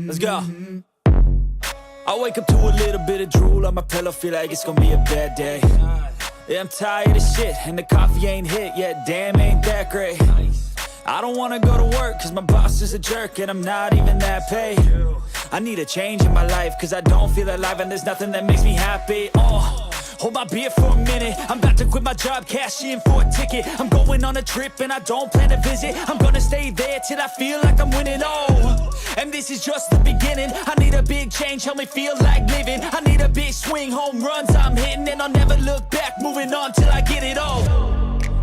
Let's go. I wake up to a little bit of drool on my pillow, feel like it's gonna be a bad day. Yeah, I'm tired of shit, and the coffee ain't hit yet, damn, ain't that great. I don't wanna go to work, cause my boss is a jerk, and I'm not even that paid. I need a change in my life, cause I don't feel alive, and there's nothing that makes me happy. Hold my beer for a minute, I'm about to quit my job, cash in for a ticket. I'm going on a trip and I don't plan to visit. I'm gonna stay there till I feel like I'm winning, and this is just the beginning. I need a big change, help me feel like living. I need a big swing, home runs I'm hitting, and I'll never look back, moving on till I get it all.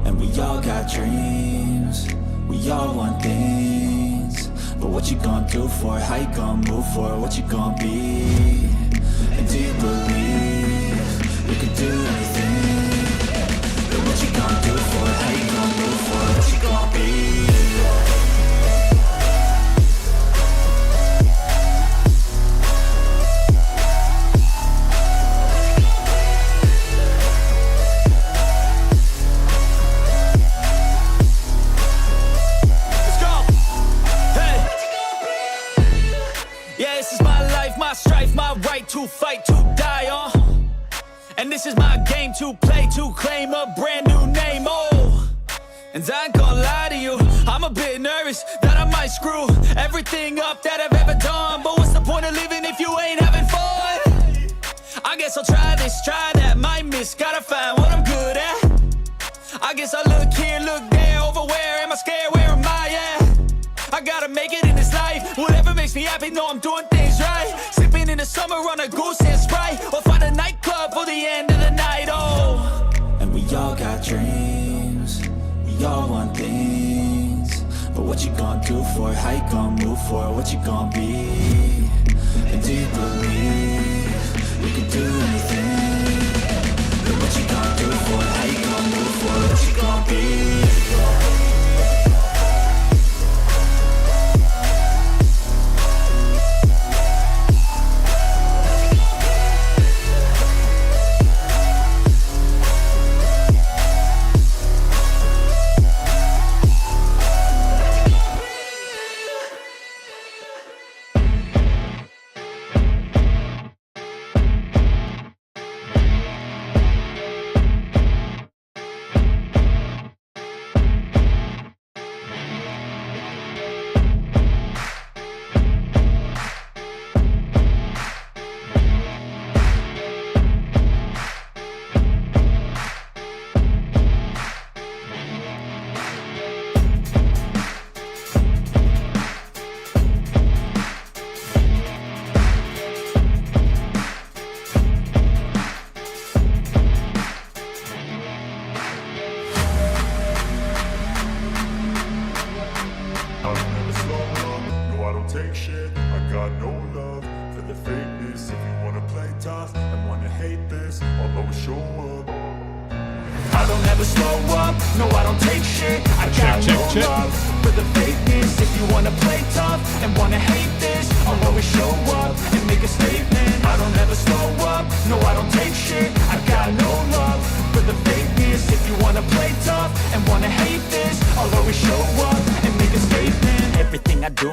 And we all got dreams, we all want things, but what you gonna do for it? How you gonna move for it? What you gonna be? And do you believe you can do anything? But what you gonna do for it? How you gonna move for it? What you gonna be? Let's go! Hey! Yeah, this is my life, my strife, my right to fight, to die on. And this is my game to play, to claim a brand new name, And I ain't gonna lie to you, I'm a bit nervous that I might screw everything up that I've ever done. But what's the point of living if you ain't having fun? I guess I'll try this, try that, might miss, gotta find what I'm good at. I guess I look here, look there, over where am I scared, where am I at? I gotta make it in this life, whatever makes me happy, know I'm doing things right. Sipping in the summer on a goose and Sprite, or find a nightclub for the end of the night, And we all got dreams, we all want things, but what you gonna do for it? How you gonna move for it? What you gonna be? And do you believe you can do anything? But what you gonna do for it? How you gonna move for it? What you gonna be?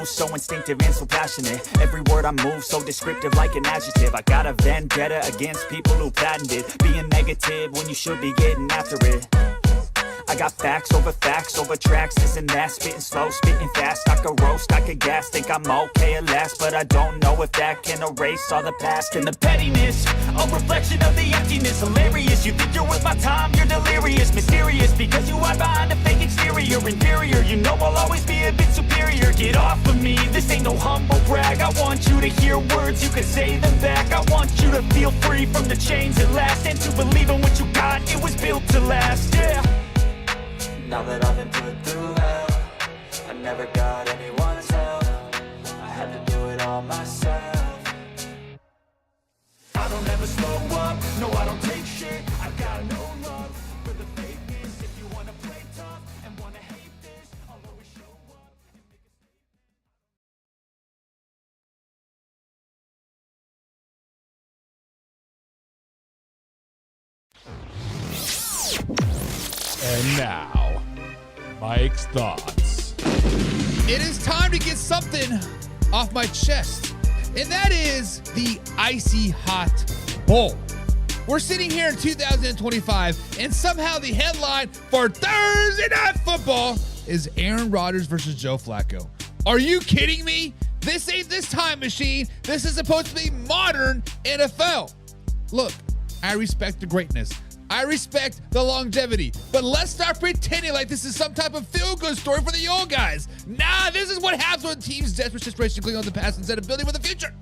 So instinctive and so passionate. Every word I move so descriptive like an adjective. I got a vendetta against people who patented being negative when you should be getting after it. I got facts over tracks, this and that. Spitting slow, spitting fast. I could roast, I could gas. Think I'm okay at last, but I don't know if that can erase all the past. And the pettiness, a reflection of the emptiness. Hilarious, you think you're worth my time, you're delirious. Mysterious, because you hide behind a fake exterior. Inferior, you know I'll always be a bit superior. Get off of me, this ain't no humble brag. I want you to hear words, you can say them back. I want you to feel free from the chains at last, and to believe in what you got, it was built to last, yeah. Now that I've been put through hell, I never got anyone's help. I had to do it all myself. I don't ever slow up, no I don't take shit. I got no love for the fakeness. If you wanna play tough and wanna hate this, I'll always show up and make a statement. And now, Mike's thoughts. It is time to get something off my chest, and that is the Icy Hot Bowl. We're sitting here in 2025, and somehow the headline for Thursday Night Football is Aaron Rodgers versus Joe Flacco. Are you kidding me? This ain't this time machine. This is supposed to be modern NFL. Look, I respect the greatness. I respect the longevity, but let's start pretending like this is some type of feel-good story for the old guys. Nah, this is what happens when teams desperate situation cling on the past instead of building for the future.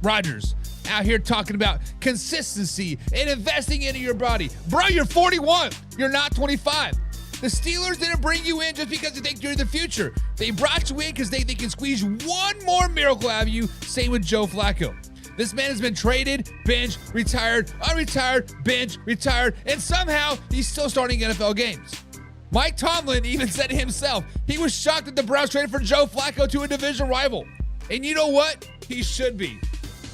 Rodgers out here talking about consistency and investing into your body. Bro, you're 41. You're not 25. The Steelers didn't bring you in just because they think you're the future. They brought you in because they can squeeze one more miracle out of you. Same with Joe Flacco. This man has been traded, benched, retired, unretired, benched, retired, and somehow he's still starting NFL games. Mike Tomlin even said himself he was shocked that the Browns traded for Joe Flacco to a division rival. And you know what? He should be.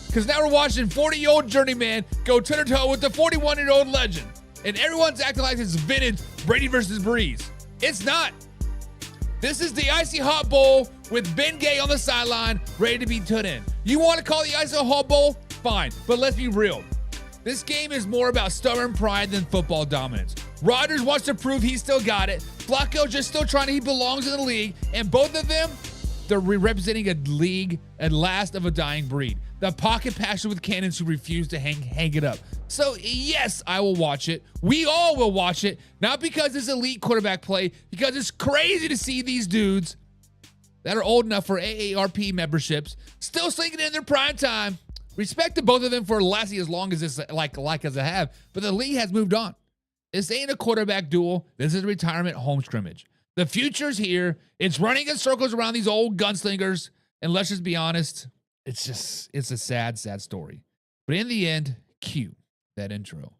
Because now we're watching 40-year-old journeyman go toe-to-toe with the 41-year-old legend. And everyone's acting like it's vintage Brady versus Breeze. It's not. This is the Icy Hot Bowl with Ben Gay on the sideline, ready to be put in. You want to call the Icy Hot Bowl? Fine, but let's be real. This game is more about stubborn pride than football dominance. Rodgers wants to prove he's still got it. Flacco just still trying to, he belongs in the league. And both of them, they're representing a league at last of a dying breed. The pocket passer with cannons who refuse to hang it up. So yes, I will watch it. We all will watch it. Not because it's elite quarterback play, because it's crazy to see these dudes that are old enough for AARP memberships still slinking in their prime time. Respect to both of them for lasting as long as this like as I have, but the league has moved on. This ain't a quarterback duel. This is a retirement home scrimmage. The future's here. It's running in circles around these old gunslingers. And let's just be honest, it's a sad, sad story. But in the end, cue that intro.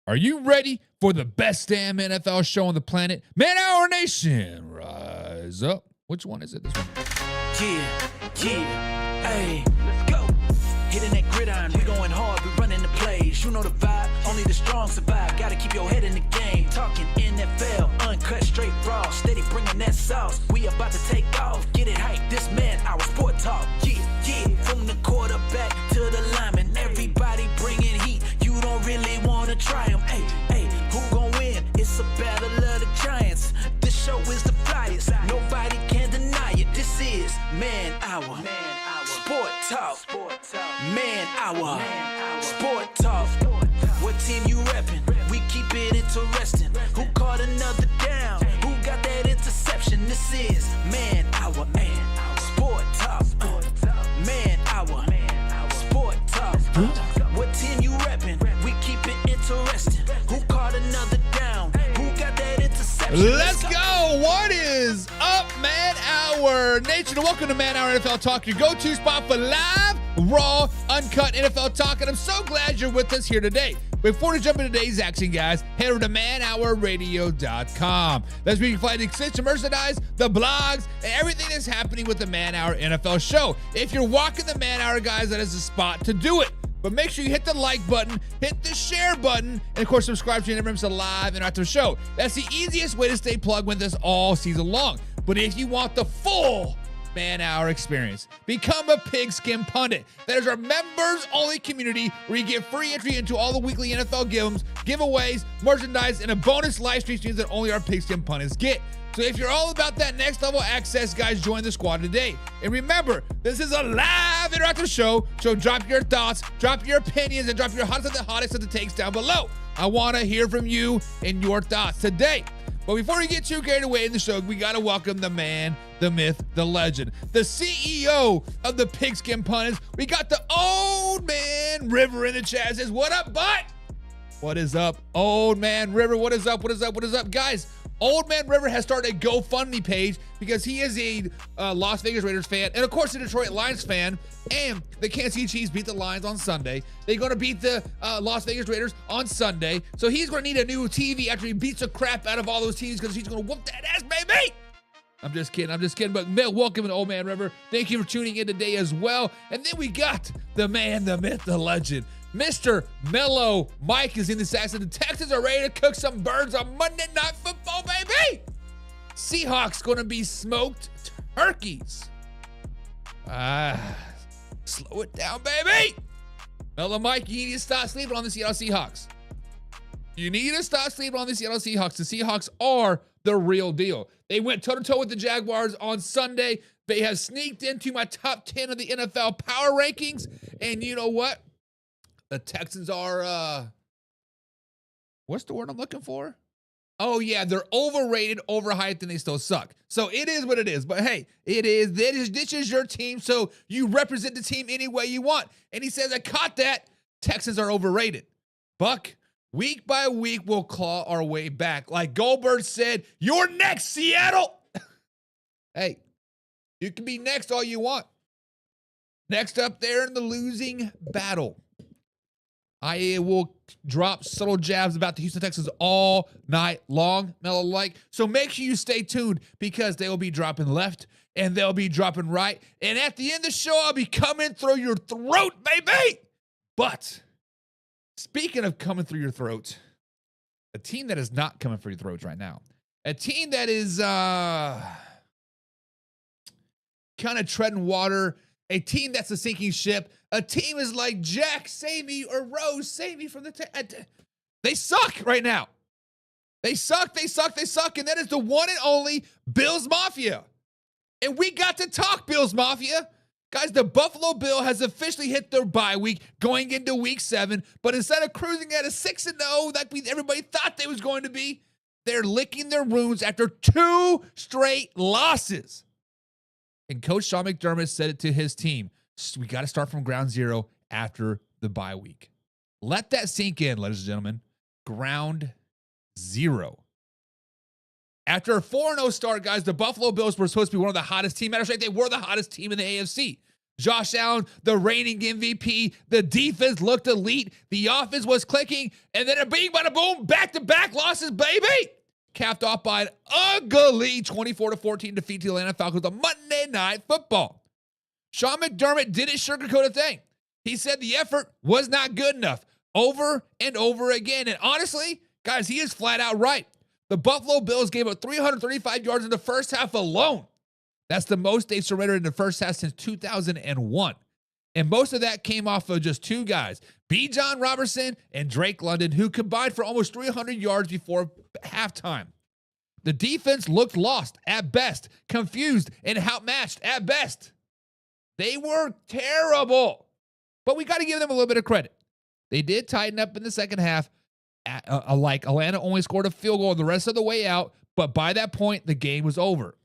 Are you ready for the best damn NFL show on the planet? Man Hour Nation, rise up. Which one is it? This one? Yeah, hey, let's go. Hitting that gridiron, we going hard, we running the plays. You know the vibe, only the strong survive. Gotta keep your head in the game. Talking NFL, uncut, straight raw. Steady bringing that sauce. We about to take off. Get it hype, this man, our sport talk. Yeah, from the quarterback to the lineman. Everybody bringing heat. You don't really want to try them. Hey, who gon' win? It's a battle of the giants. This show is the flyest. Nobody can deny it. This is Man Hour. Sport Talk. Man Hour. Sport Talk. What team you reppin'? We keep it interesting. Who caught another down? Who got that interception? This is Man Hour. Sport Talk. Man Hour. Sport Talk. What team you reppin'? We keep it interesting. Who caught another down? Who got that interception? Let's go. What is up, Man Hour Nation? And welcome to Man Hour NFL Talk, your go-to spot for live, raw, uncut NFL talk. And I'm so glad you're with us here today. Before we jump into today's action, guys, head over to manhourradio.com. That's where you can find the extension merchandise, the blogs, and everything that's happening with the Man Hour NFL show. If you're walking the Man Hour, guys, that is the spot to do it. But make sure you hit the like button, hit the share button, and of course, subscribe to your never miss a live interactive show. That's the easiest way to stay plugged with us all season long. But if you want the full Man Hour experience, become a Pigskin Pundit. That is our members-only community where you get free entry into all the weekly NFL giveaways, merchandise, and a bonus live streams that only our Pigskin Pundits get. So if you're all about that next level access, guys, join the squad today. And remember, this is a live interactive show, so drop your thoughts, drop your opinions, and drop your hottest of the takes down below. I want to hear from you and your thoughts today. But before we get too carried away in the show, we got to welcome the man, the myth, the legend, the CEO of the Pigskin Pundits. We got the old man River in the chat. Says, what up, bud? What is up, old man River? What is up? What is up? What is up, guys? Old Man River has started a GoFundMe page because he is a Las Vegas Raiders fan and, of course, a Detroit Lions fan. And the Kansas City Chiefs beat the Lions on Sunday. They're going to beat the Las Vegas Raiders on Sunday. So he's going to need a new TV after he beats the crap out of all those teams because he's going to whoop that ass, baby. I'm just kidding. But welcome to Old Man River. Thank you for tuning in today as well. And then we got the man, the myth, the legend, Mr. Mellow Mike is in this action. The Texans are ready to cook some birds on Monday Night Football, baby. Seahawks going to be smoked turkeys. Slow it down, baby. Mellow Mike, you need to stop sleeping on the Seattle Seahawks. You need to stop sleeping on the Seattle Seahawks. The Seahawks are the real deal. They went toe-to-toe with the Jaguars on Sunday. They have sneaked into my top 10 of the NFL power rankings. And you know what? The Texans are, what's the word I'm looking for? Oh, yeah, they're overrated, overhyped, and they still suck. So it is what it is. But, hey, this is your team, so you represent the team any way you want. And he says, I caught that. Texans are overrated. Buck, week by week, we'll claw our way back. Like Goldberg said, you're next, Seattle. Hey, you can be next all you want. Next up there in the losing battle, I will drop subtle jabs about the Houston Texans all night long, Mellow-like. So make sure you stay tuned because they will be dropping left and they'll be dropping right. And at the end of the show, I'll be coming through your throat, baby. But speaking of coming through your throat, a team that is not coming through your throats right now, a team that is kind of treading water, a team that's a sinking ship, a team is like, Jack, save me, or Rose, save me from the they suck right now. They suck, and that is the one and only Bills Mafia. And we got to talk Bills Mafia. Guys, the Buffalo Bill has officially hit their bye week going into week 7, but instead of cruising at a 6-0 like everybody thought they was going to be, they're licking their wounds after 2 straight losses. And Coach Sean McDermott said it to his team, we got to start from ground zero after the bye week. Let that sink in, ladies and gentlemen. Ground zero. After a 4-0 start, guys, the Buffalo Bills were supposed to be one of the hottest teams. Matter of fact, they were the hottest team in the AFC. Josh Allen, the reigning MVP. The defense looked elite. The offense was clicking. And then a bing, bada, boom, back-to-back losses, baby. Capped off by an ugly 24-14 defeat to the Atlanta Falcons on Monday Night Football. Sean McDermott didn't sugarcoat a thing. He said the effort was not good enough over and over again. And honestly, guys, he is flat out right. The Buffalo Bills gave up 335 yards in the first half alone. That's the most they've surrendered in the first half since 2001. And most of that came off of just 2 guys, Bijan Robertson and Drake London, who combined for almost 300 yards before halftime. The defense looked lost at best, confused and outmatched at best. They were terrible, but we got to give them a little bit of credit. They did tighten up in the second half. Like Atlanta only scored a field goal the rest of the way out, but by that point, the game was over.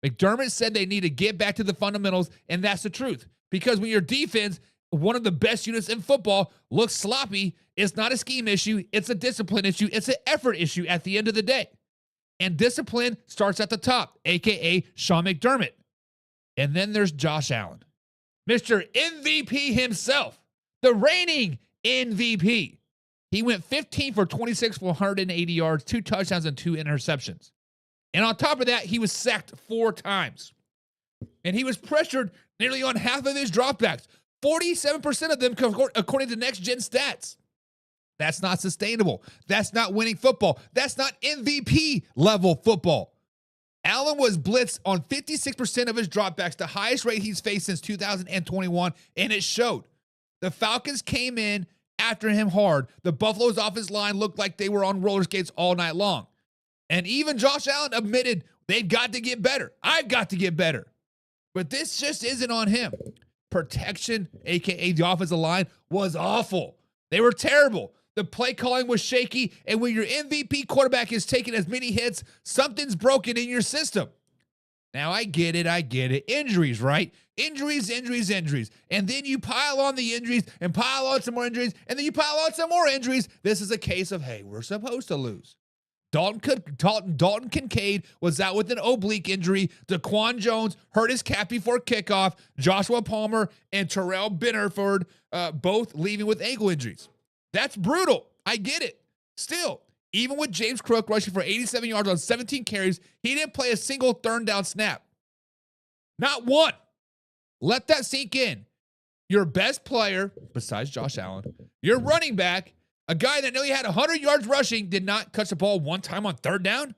McDermott said they need to get back to the fundamentals, and that's the truth. Because when your defense, one of the best units in football, looks sloppy, it's not a scheme issue, it's a discipline issue, it's an effort issue at the end of the day. And discipline starts at the top, a.k.a. Sean McDermott. And then there's Josh Allen, Mr. MVP himself, the reigning MVP. He went 15 for 26 for 180 yards, 2 touchdowns, and 2 interceptions. And on top of that, he was sacked 4 times. And he was pressured nearly on half of his dropbacks. 47% of them, according to Next Gen Stats. That's not sustainable. That's not winning football. That's not MVP level football. Allen was blitzed on 56% of his dropbacks, the highest rate he's faced since 2021, and it showed. The Falcons came in after him hard. The Buffalo's offensive line looked like they were on roller skates all night long. And even Josh Allen admitted they've got to get better. I've got to get better. But this just isn't on him. Protection, a.k.a. the offensive line, was awful. They were terrible. The play calling was shaky, and when your MVP quarterback is taking as many hits, something's broken in your system. Now, I get it. Injuries, right? Injuries. And then you pile on the injuries and pile on some more injuries, and then you pile on some more injuries. This is a case of, hey, we're supposed to lose. Dalton Kincaid was out with an oblique injury. Daquan Jones hurt his cap before kickoff. Joshua Palmer and Terrell Bennerford both leaving with ankle injuries. That's brutal. I get it. Still, even with James Cook rushing for 87 yards on 17 carries, he didn't play a single third down snap. Not one. Let that sink in. your best player, besides Josh Allen, your running back, a guy that nearly had 100 yards rushing, did not catch the ball one time on third down?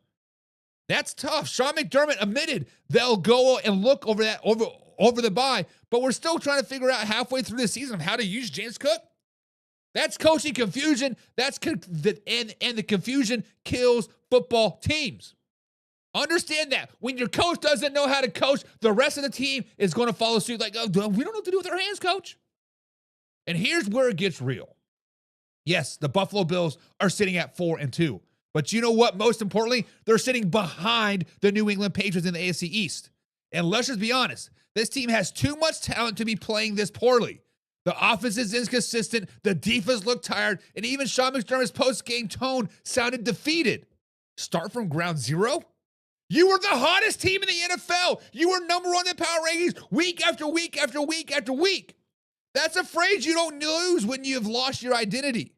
That's tough. Sean McDermott admitted they'll go and look over the bye, but we're still trying to figure out halfway through the season how to use James Cook. That's coaching confusion. And the confusion kills football teams. Understand that. When your coach doesn't know how to coach, the rest of the team is going to follow suit like, oh, we don't know what to do with our hands, coach. And here's where it gets real. Yes, the Buffalo Bills are sitting at 4-2. But you know what? Most importantly, they're sitting behind the New England Patriots in the AFC East. And let's just be honest. This team has too much talent to be playing this poorly. The offense is inconsistent. The defense looked tired. And even Sean McDermott's post-game tone sounded defeated. Start from ground zero? You were the hottest team in the NFL. You were number one in the power rankings week after week after week after week. That's a phrase you don't lose when you've lost your identity.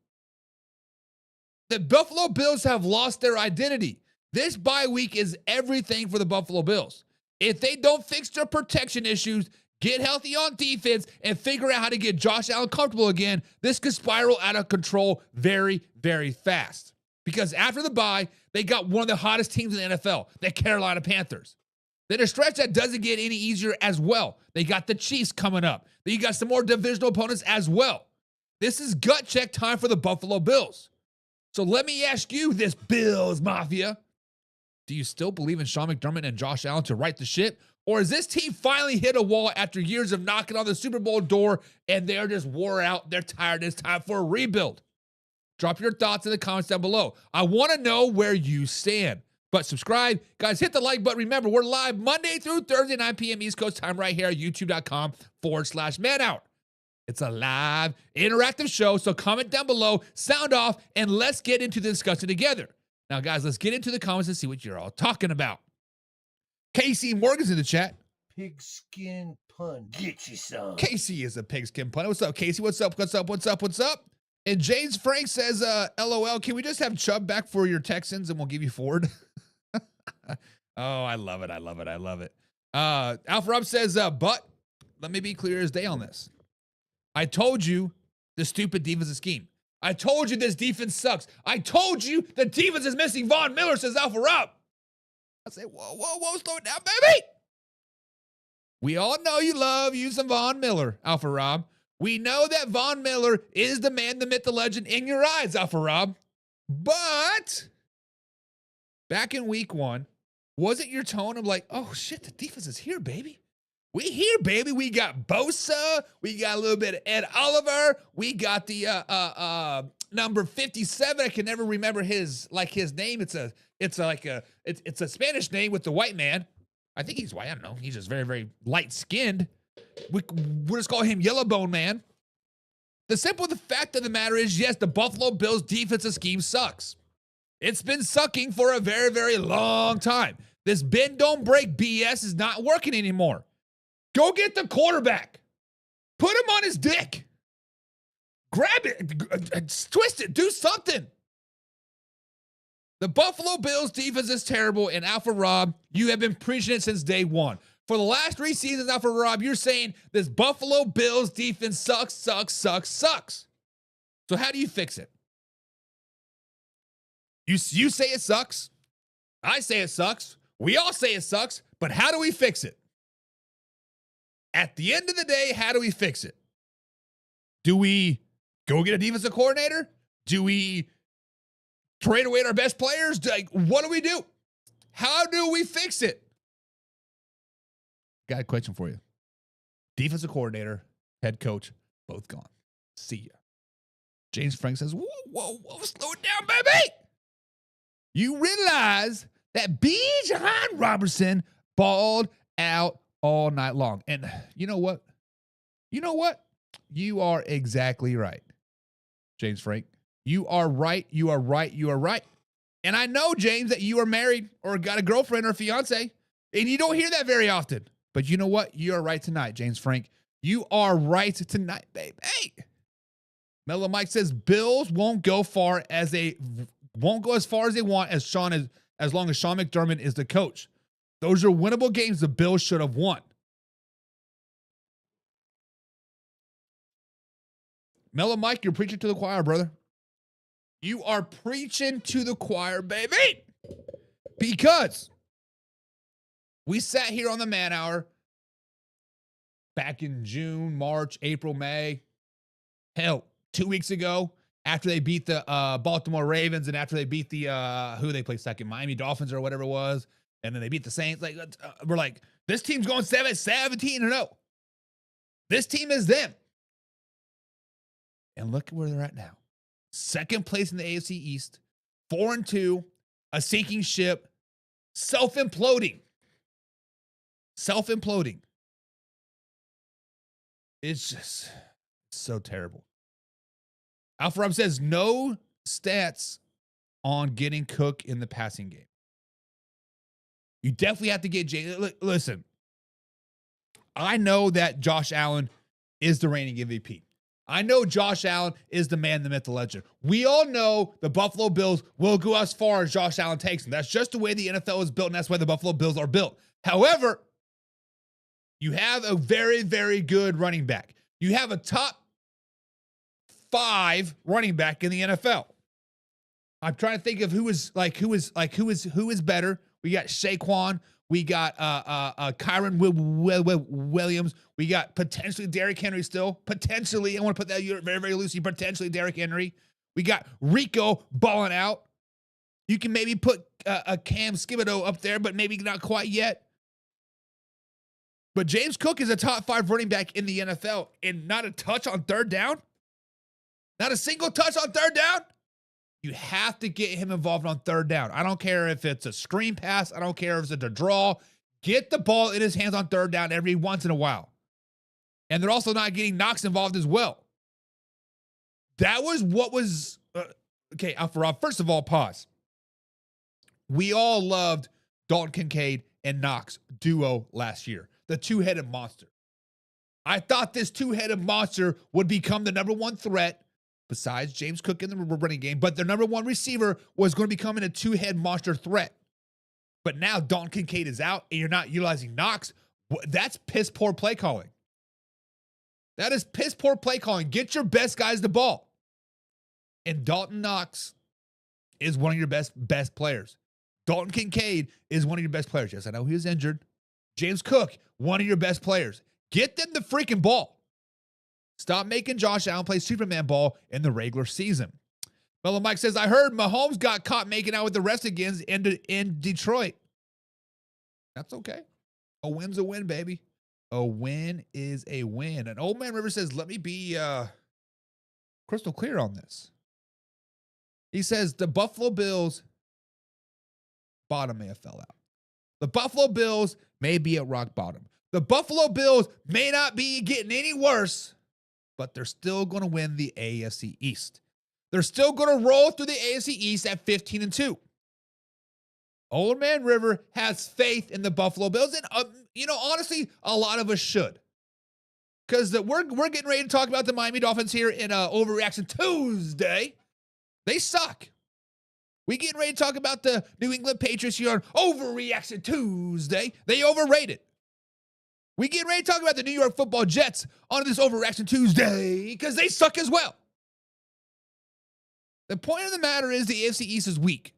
The Buffalo Bills have lost their identity. This bye week is everything for the Buffalo Bills. If they don't fix their protection issues, get healthy on defense, and figure out how to get Josh Allen comfortable again, this could spiral out of control very, very fast. Because after the bye, they got one of the hottest teams in the NFL, the Carolina Panthers. Then a stretch that doesn't get any easier as well. They got the Chiefs coming up. Then you got some more divisional opponents as well. This is gut check time for the Buffalo Bills. So let me ask you this, Bills Mafia. Do you still believe in Sean McDermott and Josh Allen to right the ship? Or has this team finally hit a wall after years of knocking on the Super Bowl door and they're just wore out, they're tired, it's time for a rebuild? Drop your thoughts in the comments down below. I want to know where you stand. But subscribe. Guys, hit the like button. Remember, we're live Monday through Thursday, 9 p.m. East Coast time right here at youtube.com/manhour. It's a live, interactive show, so comment down below, sound off, and let's get into the discussion together. Now, guys, let's get into the comments and see what you're all talking about. Casey Morgan's in the chat. Pigskin pun. Get you some. Casey is a pigskin pun. What's up, Casey? What's up? What's up? What's up? What's up? And James Frank says, LOL, can we just have Chubb back for your Texans and we'll give you Ford? Oh, I love it. I love it. I love it. Alpha Rob says, but let me be clear as day on this. I told you the stupid defensive scheme. I told you this defense sucks. I told you the defense is missing Von Miller, says Alpha Rob. I say, whoa, slow it down, baby. We all know you love you some Von Miller, Alpha Rob. We know that Von Miller is the man, the myth, the legend in your eyes, Alpha Rob. But back in week one, wasn't your tone of like, oh shit, the defense is here, baby. We here, baby. We got Bosa. We got a little bit of Ed Oliver. We got the number 57. I can never remember his name. It's a Spanish name with the white man. I think he's white. I don't know. He's just very, very light skinned. We'll just call him Yellowbone Man. The fact of the matter is, yes, the Buffalo Bills defensive scheme sucks. It's been sucking for a very, very long time. This bend don't break BS is not working anymore. Go get the quarterback. Put him on his dick. Grab it. Twist it. Do something. The Buffalo Bills defense is terrible, and Alpha Rob, you have been preaching it since day one. For the last 3 seasons, Alpha Rob, you're saying this Buffalo Bills defense sucks. So how do you fix it? You say it sucks. I say it sucks. We all say it sucks. But how do we fix it? At the end of the day, how do we fix it? Do we go get a defensive coordinator? Do we trade away our best players? What do we do? How do we fix it? Got a question for you. Defensive coordinator, head coach, both gone. See ya. James Frank says, whoa, slow it down, baby. You realize that Bijan Robertson balled out all night long. And you know what? You are exactly right, James Frank. You are right. And I know, James, that you are married or got a girlfriend or a fiance, and you don't hear that very often. But you know what? You are right tonight, James Frank. You are right tonight, babe. Hey. Mellow Mike says Bills won't go as far as they want as long as Sean McDermott is the coach. Those are winnable games the Bills should have won. Mellow Mike, you're preaching to the choir, brother. You are preaching to the choir, baby. Because we sat here on the Man Hour back in June, March, April, May. Hell, 2 weeks ago, after they beat the Baltimore Ravens and after they beat the, who they played second, Miami Dolphins or whatever it was, and then they beat the Saints. Like, we're like, this team's going 17-0. This team is them. And look at where they're at now. Second place in the AFC East, 4-2, a sinking ship, self-imploding. It's just so terrible. Alpha Rob says no stats on getting Cook in the passing game. You definitely have to get Jay. Listen, I know that Josh Allen is the reigning MVP. I know Josh Allen is the man, the myth, the legend. We all know the Buffalo Bills will go as far as Josh Allen takes them. That's just the way the NFL is built, and that's why the Buffalo Bills are built. However, you have a very, very good running back. You have a top 5 running back in the NFL. I'm trying to think of who is better. We got Saquon. We got Kyron Williams. We got potentially Derrick Henry still. Potentially, I want to put that very, very loosely, potentially Derrick Henry. We got Rico balling out. You can maybe put a Cam Skibido up there, but maybe not quite yet. But James Cook is a top 5 running back in the NFL, and not a touch on third down? Not a single touch on third down? You have to get him involved on third down. I don't care if it's a screen pass. I don't care if it's a draw. Get the ball in his hands on third down every once in a while. And they're also not getting Knox involved as well. That was what was... okay, Alpha Rob, first of all, pause. We all loved Dalton Kincaid and Knox duo last year. The two-headed monster. I thought this two-headed monster would become the number 1 threat besides James Cook in the running game, but their number 1 receiver was going to become a two-head monster threat. But now Dalton Kincaid is out, and you're not utilizing Knox. That's piss-poor play calling. That is piss-poor play calling. Get your best guys the ball. And Dalton Knox is one of your best players. Dalton Kincaid is one of your best players. Yes, I know he was injured. James Cook, one of your best players. Get them the freaking ball. Stop making Josh Allen play Superman ball in the regular season. Mellow Mike says, I heard Mahomes got caught making out with the rest again in Detroit. That's okay. A win's a win, baby. A win is a win. And Old Man River says, let me be crystal clear on this. He says, the Buffalo Bills bottom may have fell out. The Buffalo Bills may be at rock bottom. The Buffalo Bills may not be getting any worse, but they're still going to win the AFC East. They're still going to roll through the AFC East at 15-2. Old Man River has faith in the Buffalo Bills, and honestly, a lot of us should, because we're getting ready to talk about the Miami Dolphins here in Overreaction Tuesday. They suck. We getting ready to talk about the New England Patriots here on Overreaction Tuesday. They overrated. We getting ready to talk about the New York Football Jets on this Overreaction Tuesday because they suck as well. The point of the matter is the AFC East is weak.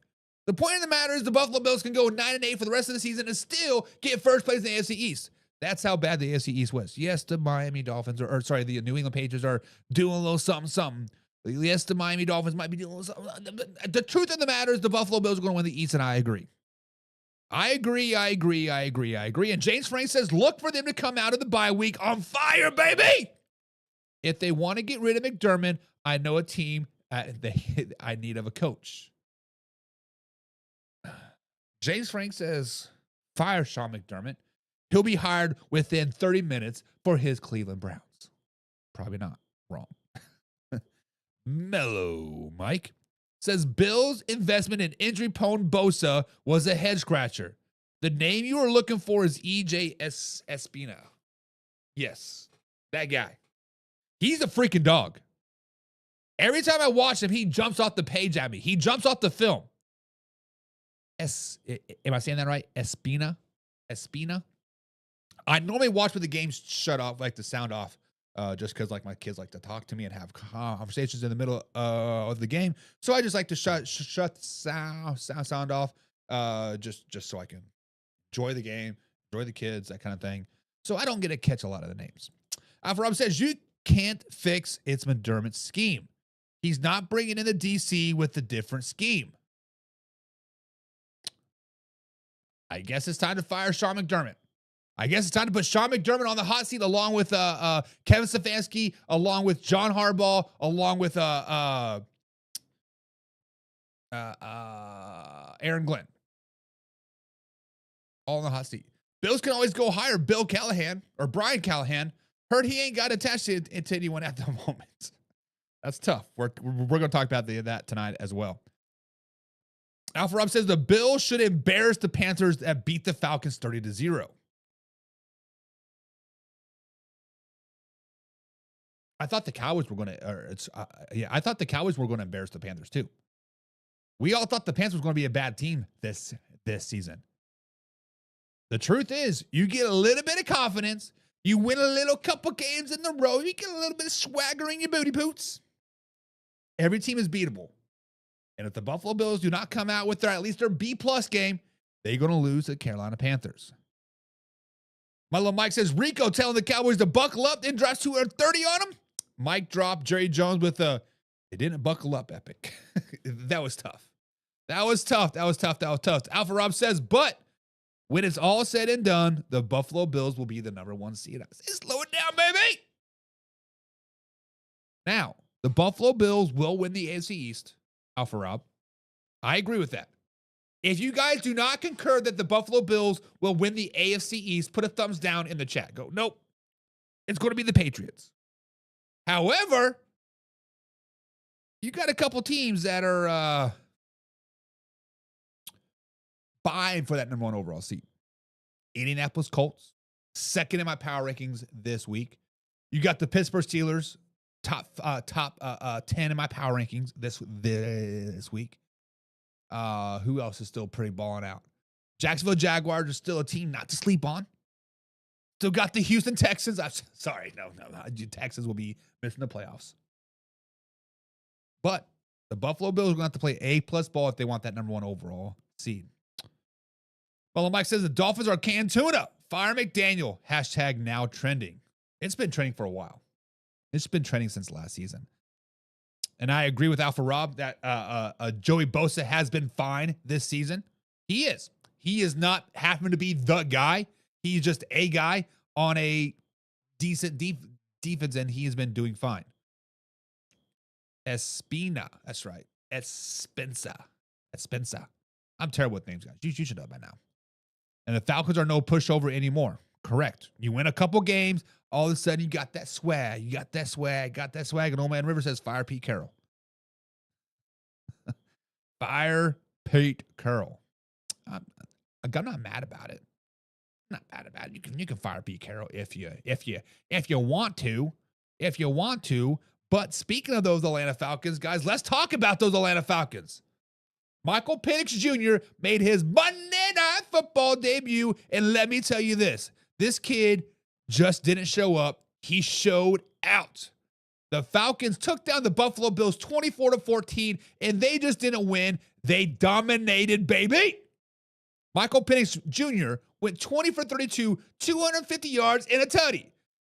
The point of the matter is the Buffalo Bills can go 9-8 for the rest of the season and still get first place in the AFC East. That's how bad the AFC East was. Yes, the Miami Dolphins, the New England Patriots are doing a little something. Yes, the Miami Dolphins might be doing a little something. The truth of the matter is the Buffalo Bills are going to win the East, and I agree. I agree. And James Frank says, look for them to come out of the bye week on fire, baby. If they want to get rid of McDermott, I know a team I need of a coach. James Frank says, fire Sean McDermott. He'll be hired within 30 minutes for his Cleveland Browns. Probably not. Wrong. Mellow Mike says, Bills' investment in injury-prone Bosa was a head-scratcher. The name you were looking for is E.J. Espina. Yes, that guy. He's a freaking dog. Every time I watch him, he jumps off the page at me. He jumps off the film. Am I saying that right? Espina? I normally watch with the game's shut off, like the sound off. just because like my kids like to talk to me and have conversations in the middle of the game. So I just like to shut the sound off, just so I can enjoy the game, enjoy the kids, that kind of thing. So I don't get to catch a lot of the names. Alpha Rob says you can't fix it's McDermott's scheme. He's not bringing in the DC with a different scheme. I guess it's time to fire Sean McDermott. I guess it's time to put Sean McDermott on the hot seat along with Kevin Stefanski, along with John Harbaugh, along with Aaron Glenn. All on the hot seat. Bills can always go higher. Bill Callahan or Brian Callahan heard he ain't got attached to anyone at the moment. That's tough. We're going to talk about that tonight as well. Alpha Rob says the Bills should embarrass the Panthers that beat the Falcons 30-0. I thought the Cowboys were going to, I thought the Cowboys were going to embarrass the Panthers too. We all thought the Panthers were going to be a bad team this season. The truth is, you get a little bit of confidence, you win a little couple games in a row, you get a little bit of swagger in your booty boots. Every team is beatable. And if the Buffalo Bills do not come out with at least their B-plus game, they're going to lose to Carolina Panthers. My little Mike says, Rico telling the Cowboys to buckle up, then drops 230 on them. Mike dropped Jerry Jones with they didn't buckle up epic. That was tough. That was tough. Alpha Rob says, but when it's all said and done, the Buffalo Bills will be the number 1 seed. I say, slow it down, baby. Now, the Buffalo Bills will win the AFC East. Alpha Rob, I agree with that. If you guys do not concur that the Buffalo Bills will win the AFC East, put a thumbs down in the chat. Go, nope. It's going to be the Patriots. However, you got a couple teams that are vying for that number 1 overall seed. Indianapolis Colts, second in my power rankings this week. You got the Pittsburgh Steelers, top 10 in my power rankings this week. Who else is still pretty balling out? Jacksonville Jaguars are still a team not to sleep on. Still got the Houston Texans. No. Texans will be missing the playoffs. But the Buffalo Bills are going to have to play A+ ball if they want that number 1 overall seed. Well, Mike says the Dolphins are canned tuna. Fire McDaniel. # now trending. It's been trending for a while. It's been trending since last season. And I agree with Alpha Rob that Joey Bosa has been fine this season. He is. He is not having to be the guy. He's just a guy on a decent defense, and he has been doing fine. Espina. That's right. Espensa. I'm terrible with names, guys. You should know by now. And the Falcons are no pushover anymore. Correct. You win a couple games, all of a sudden you got that swag. And Old Man River says, fire Pete Carroll. Fire Pete Carroll. I'm not mad about it. I'm not mad about it. You can fire Pete Carroll if you want to. But speaking of those Atlanta Falcons, guys, let's talk about those Atlanta Falcons. Michael Penix Jr. made his Monday Night Football debut, and let me tell you this kid just didn't show up. He showed out. The Falcons took down the Buffalo Bills 24-14, and they just didn't win. They dominated, baby. Michael Penix Jr. went 20 for 32, 250 yards, and a tutty.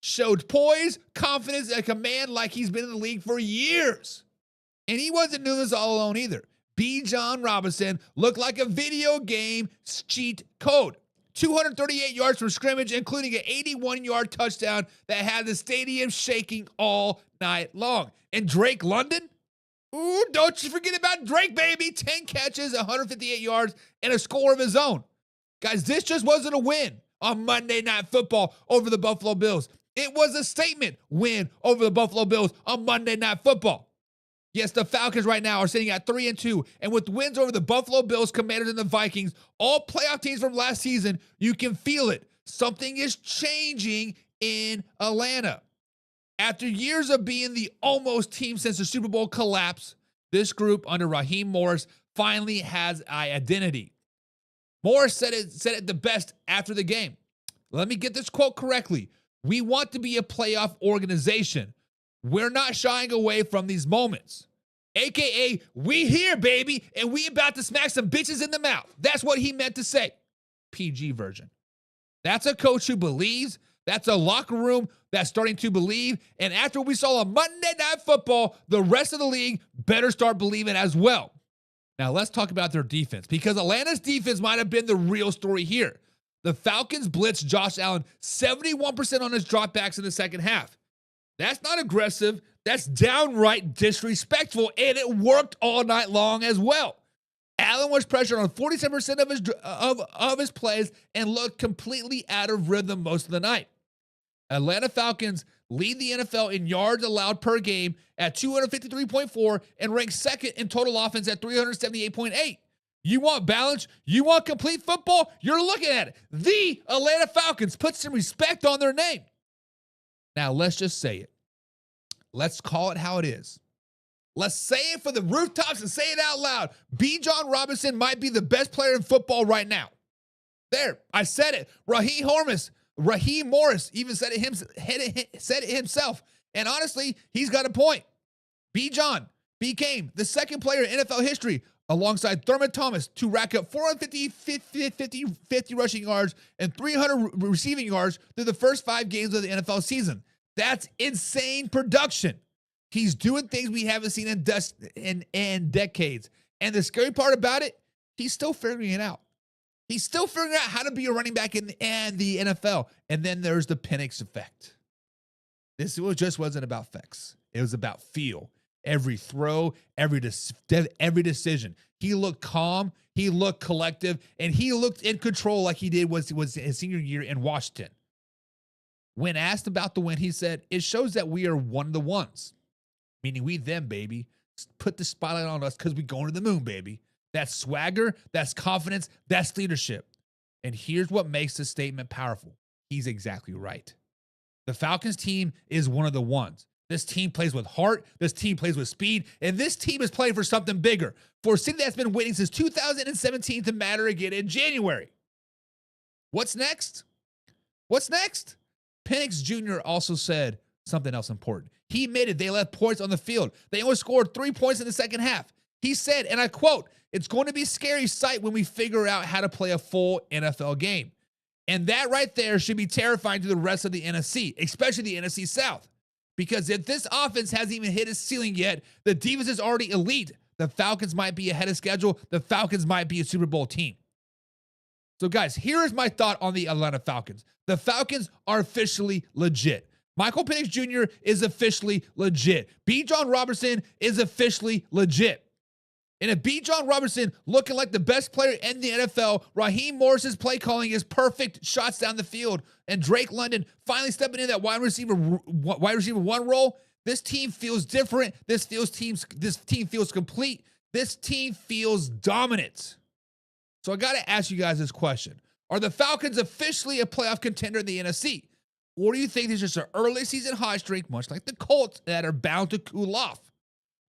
Showed poise, confidence, and command like he's been in the league for years. And he wasn't doing this all alone either. B. John Robinson looked like a video game cheat code. 238 yards from scrimmage, including an 81-yard touchdown that had the stadium shaking all night long. And Drake London? Ooh, don't you forget about Drake, baby. 10 catches, 158 yards, and a score of his own. Guys, this just wasn't a win on Monday Night Football over the Buffalo Bills. It was a statement win over the Buffalo Bills on Monday Night Football. Yes, the Falcons right now are sitting at 3-2, and with wins over the Buffalo Bills, Commanders, and the Vikings, all playoff teams from last season, you can feel it. Something is changing in Atlanta. After years of being the almost team since the Super Bowl collapse, this group under Raheem Morris finally has an identity. Morris said it the best after the game. Let me get this quote correctly. We want to be a playoff organization. We're not shying away from these moments. AKA, we here, baby, and we about to smack some bitches in the mouth. That's what he meant to say. PG version. That's a coach who believes. That's a locker room that's starting to believe. And after we saw on Monday Night Football, the rest of the league better start believing as well. Now, let's talk about their defense, because Atlanta's defense might have been the real story here. The Falcons blitzed Josh Allen 71% on his dropbacks in the second half. That's not aggressive. That's downright disrespectful, and it worked all night long as well. Allen was pressured on 47% of his plays and looked completely out of rhythm most of the night. Atlanta Falcons lead the NFL in yards allowed per game at 253.4 and rank second in total offense at 378.8. You want balance? You want complete football? You're looking at it. The Atlanta Falcons. Put some respect on their name. Now, let's just say it. Let's call it how it is. Let's say it for the rooftops and say it out loud. Bijan Robinson might be the best player in football right now. There, I said it. Raheem Morris even said it himself. And honestly, he's got a point. Bijan became the second player in NFL history, alongside Thurman Thomas, to rack up 450 rushing yards and 300 receiving yards through the first 5 games of the NFL season. That's insane production. He's doing things we haven't seen in decades. And the scary part about it, he's still figuring it out. He's still figuring out how to be a running back in the NFL. And then there's the Penix effect. This just wasn't about facts. It was about feel. Every throw, every decision. He looked calm. He looked collective. And he looked in control like he did was his senior year in Washington. When asked about the win, he said, "It shows that we are one of the ones." Meaning we them, baby. Put the spotlight on us because we're going to the moon, baby. That's swagger, that's confidence, that's leadership. And here's what makes this statement powerful. He's exactly right. The Falcons team is one of the ones. This team plays with heart, this team plays with speed, and this team is playing for something bigger. For a city that's been waiting since 2017 to matter again in January. What's next? What's next? Penix Jr. also said something else important. He admitted they left points on the field. They only scored 3 points in the second half. He said, and I quote, "It's going to be a scary sight when we figure out how to play a full NFL game." And that right there should be terrifying to the rest of the NFC, especially the NFC South. Because if this offense hasn't even hit its ceiling yet, the defense is already elite. The Falcons might be ahead of schedule. The Falcons might be a Super Bowl team. So guys, here is my thought on the Atlanta Falcons. The Falcons are officially legit. Michael Penix Jr. is officially legit. Bijan Robinson is officially legit. And if Bijan Robinson looking like the best player in the NFL, Raheem Morris's play calling is perfect, shots down the field, and Drake London finally stepping in that wide receiver one role, this team feels different. This team feels complete. This team feels dominant. So I got to ask you guys this question. Are the Falcons officially a playoff contender in the NFC? Or do you think this is just an early season hot streak, much like the Colts, that are bound to cool off?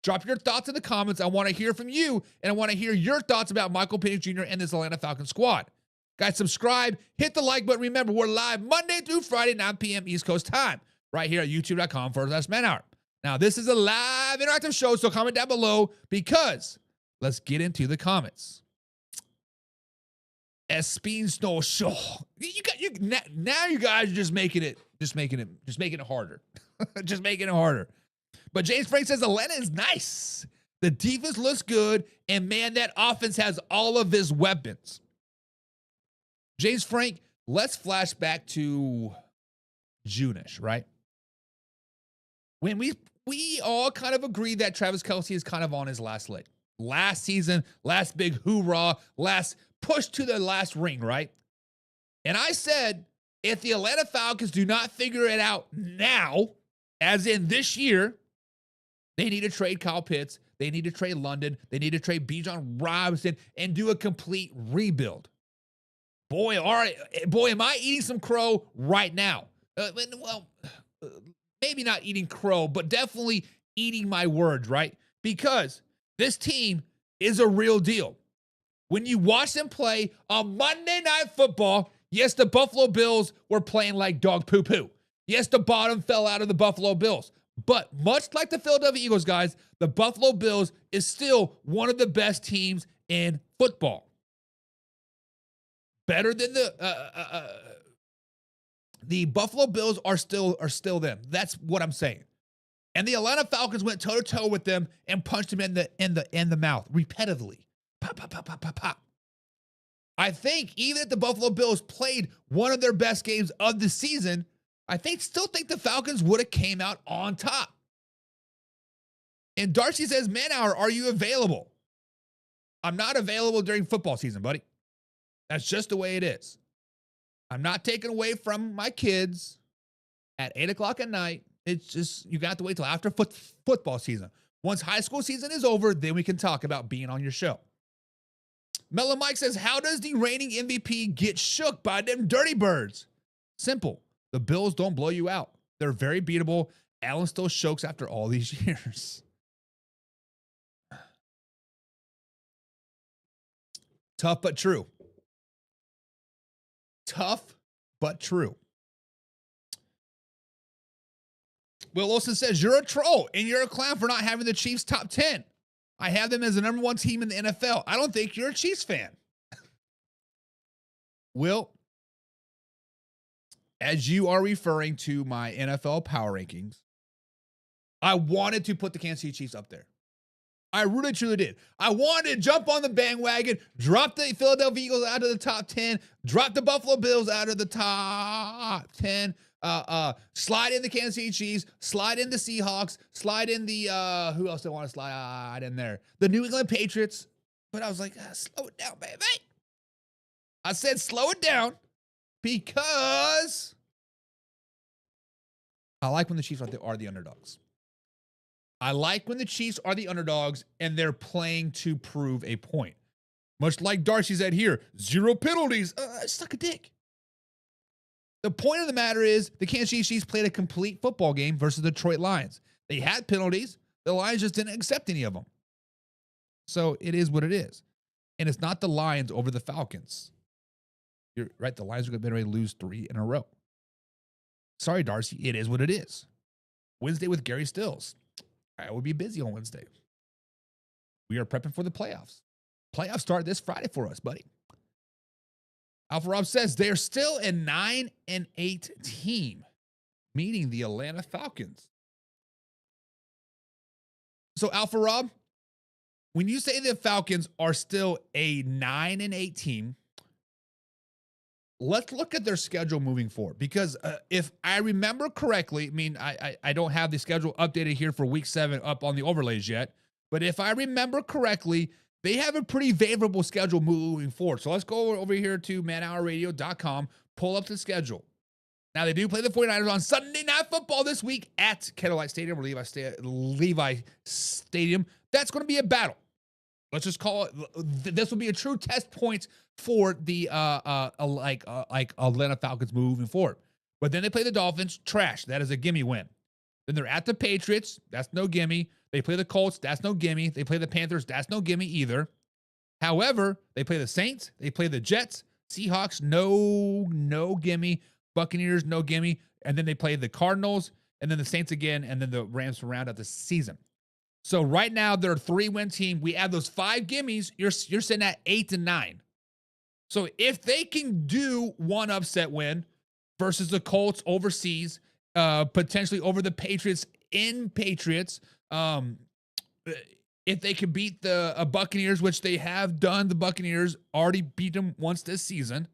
Drop your thoughts in the comments. I want to hear from you, and I want to hear your thoughts about Michael Penix Jr. and this Atlanta Falcons squad. Guys, subscribe, hit the like button. Remember, we're live Monday through Friday, 9 p.m. East Coast time, right here at youtube.com/manhour. Now, this is a live interactive show, so comment down below, because let's get into the comments. Espin Snow Show. Now you guys are just making it harder. Just making it harder. But James Frank says Atlanta is nice. The defense looks good, and man, that offense has all of his weapons. James Frank, let's flash back to June-ish, right? When we all kind of agreed that Travis Kelce is kind of on his last leg. Last season, last big hoorah, last push to the last ring, right? And I said, if the Atlanta Falcons do not figure it out now, as in this year, they need to trade Kyle Pitts. They need to trade London. They need to trade Bijan Robinson and do a complete rebuild. Boy, all right. Boy, am I eating some crow right now. Maybe not eating crow, but definitely eating my words, right? Because this team is a real deal. When you watch them play on Monday Night Football, yes, the Buffalo Bills were playing like dog poo-poo. Yes, the bottom fell out of the Buffalo Bills. But much like the Philadelphia Eagles, guys, the Buffalo Bills is still one of the best teams in football. Better than the Buffalo Bills are still them. That's what I'm saying. And the Atlanta Falcons went toe to toe with them and punched them in the mouth repetitively. Pop, pop, pop, pop, pop, pop. I think even if the Buffalo Bills played one of their best games of the season, still think the Falcons would have came out on top. And Darcy says, "Man Hour, are you available?" I'm not available during football season, buddy. That's just the way it is. I'm not taking away from my kids at 8 o'clock at night. It's just, you got to wait till after football season. Once high school season is over, then we can talk about being on your show. Mellow Mike says, "How does the reigning MVP get shook by them dirty birds?" Simple. The Bills don't blow you out. They're very beatable. Allen still chokes after all these years. Tough but true. Tough but true. Will Wilson says, "You're a troll and you're a clown for not having the Chiefs top 10. I have them as the number 1 team in the NFL. I don't think you're a Chiefs fan." Will, as you are referring to my NFL power rankings, I wanted to put the Kansas City Chiefs up there. I really, truly did. I wanted to jump on the bandwagon, drop the Philadelphia Eagles out of the top 10, drop the Buffalo Bills out of the top 10, slide in the Kansas City Chiefs, slide in the Seahawks, slide in the, who else do I want to slide in there? The New England Patriots. But I was like, slow it down, baby. I said slow it down because I like when the Chiefs are the underdogs. I like when the Chiefs are the underdogs and they're playing to prove a point. Much like Darcy said here, 0 penalties. Suck a dick. The point of the matter is the Kansas City Chiefs played a complete football game versus the Detroit Lions. They had penalties. The Lions just didn't accept any of them. So it is what it is. And it's not the Lions over the Falcons. You're right. The Lions are going to be ready to lose 3 in a row. Sorry, Darcy. It is what it is. Wednesday with Gary Stills. I will be busy on Wednesday. We are prepping for the playoffs. Playoffs start this Friday for us, buddy. Alpha Rob says they're still a 9-8 team, meaning the Atlanta Falcons. So, Alpha Rob, when you say the Falcons are still a 9-8 team, let's look at their schedule moving forward. Because if I remember correctly, I don't have the schedule updated here for week 7 up on the overlays yet. But if I remember correctly, they have a pretty favorable schedule moving forward. So let's go over here to manhourradio.com, pull up the schedule. Now, they do play the 49ers on Sunday Night Football this week at Candlelight Stadium or Levi Stadium. That's going to be a battle. Let's just call it. This will be a true test point for the Atlanta Falcons moving forward. But then they play the Dolphins. Trash. That is a gimme win. Then they're at the Patriots. That's no gimme. They play the Colts. That's no gimme. They play the Panthers. That's no gimme either. However, they play the Saints. They play the Jets. Seahawks. No gimme. Buccaneers. No gimme. And then they play the Cardinals. And then the Saints again. And then the Rams to round out the season. So right now they're a 3-win team. We add those 5 gimmies. You're sitting at 8-9. So if they can do one upset win versus the Colts overseas, potentially over the Patriots in Patriots, if they can beat the Buccaneers, which they have done, the Buccaneers already beat them once this season.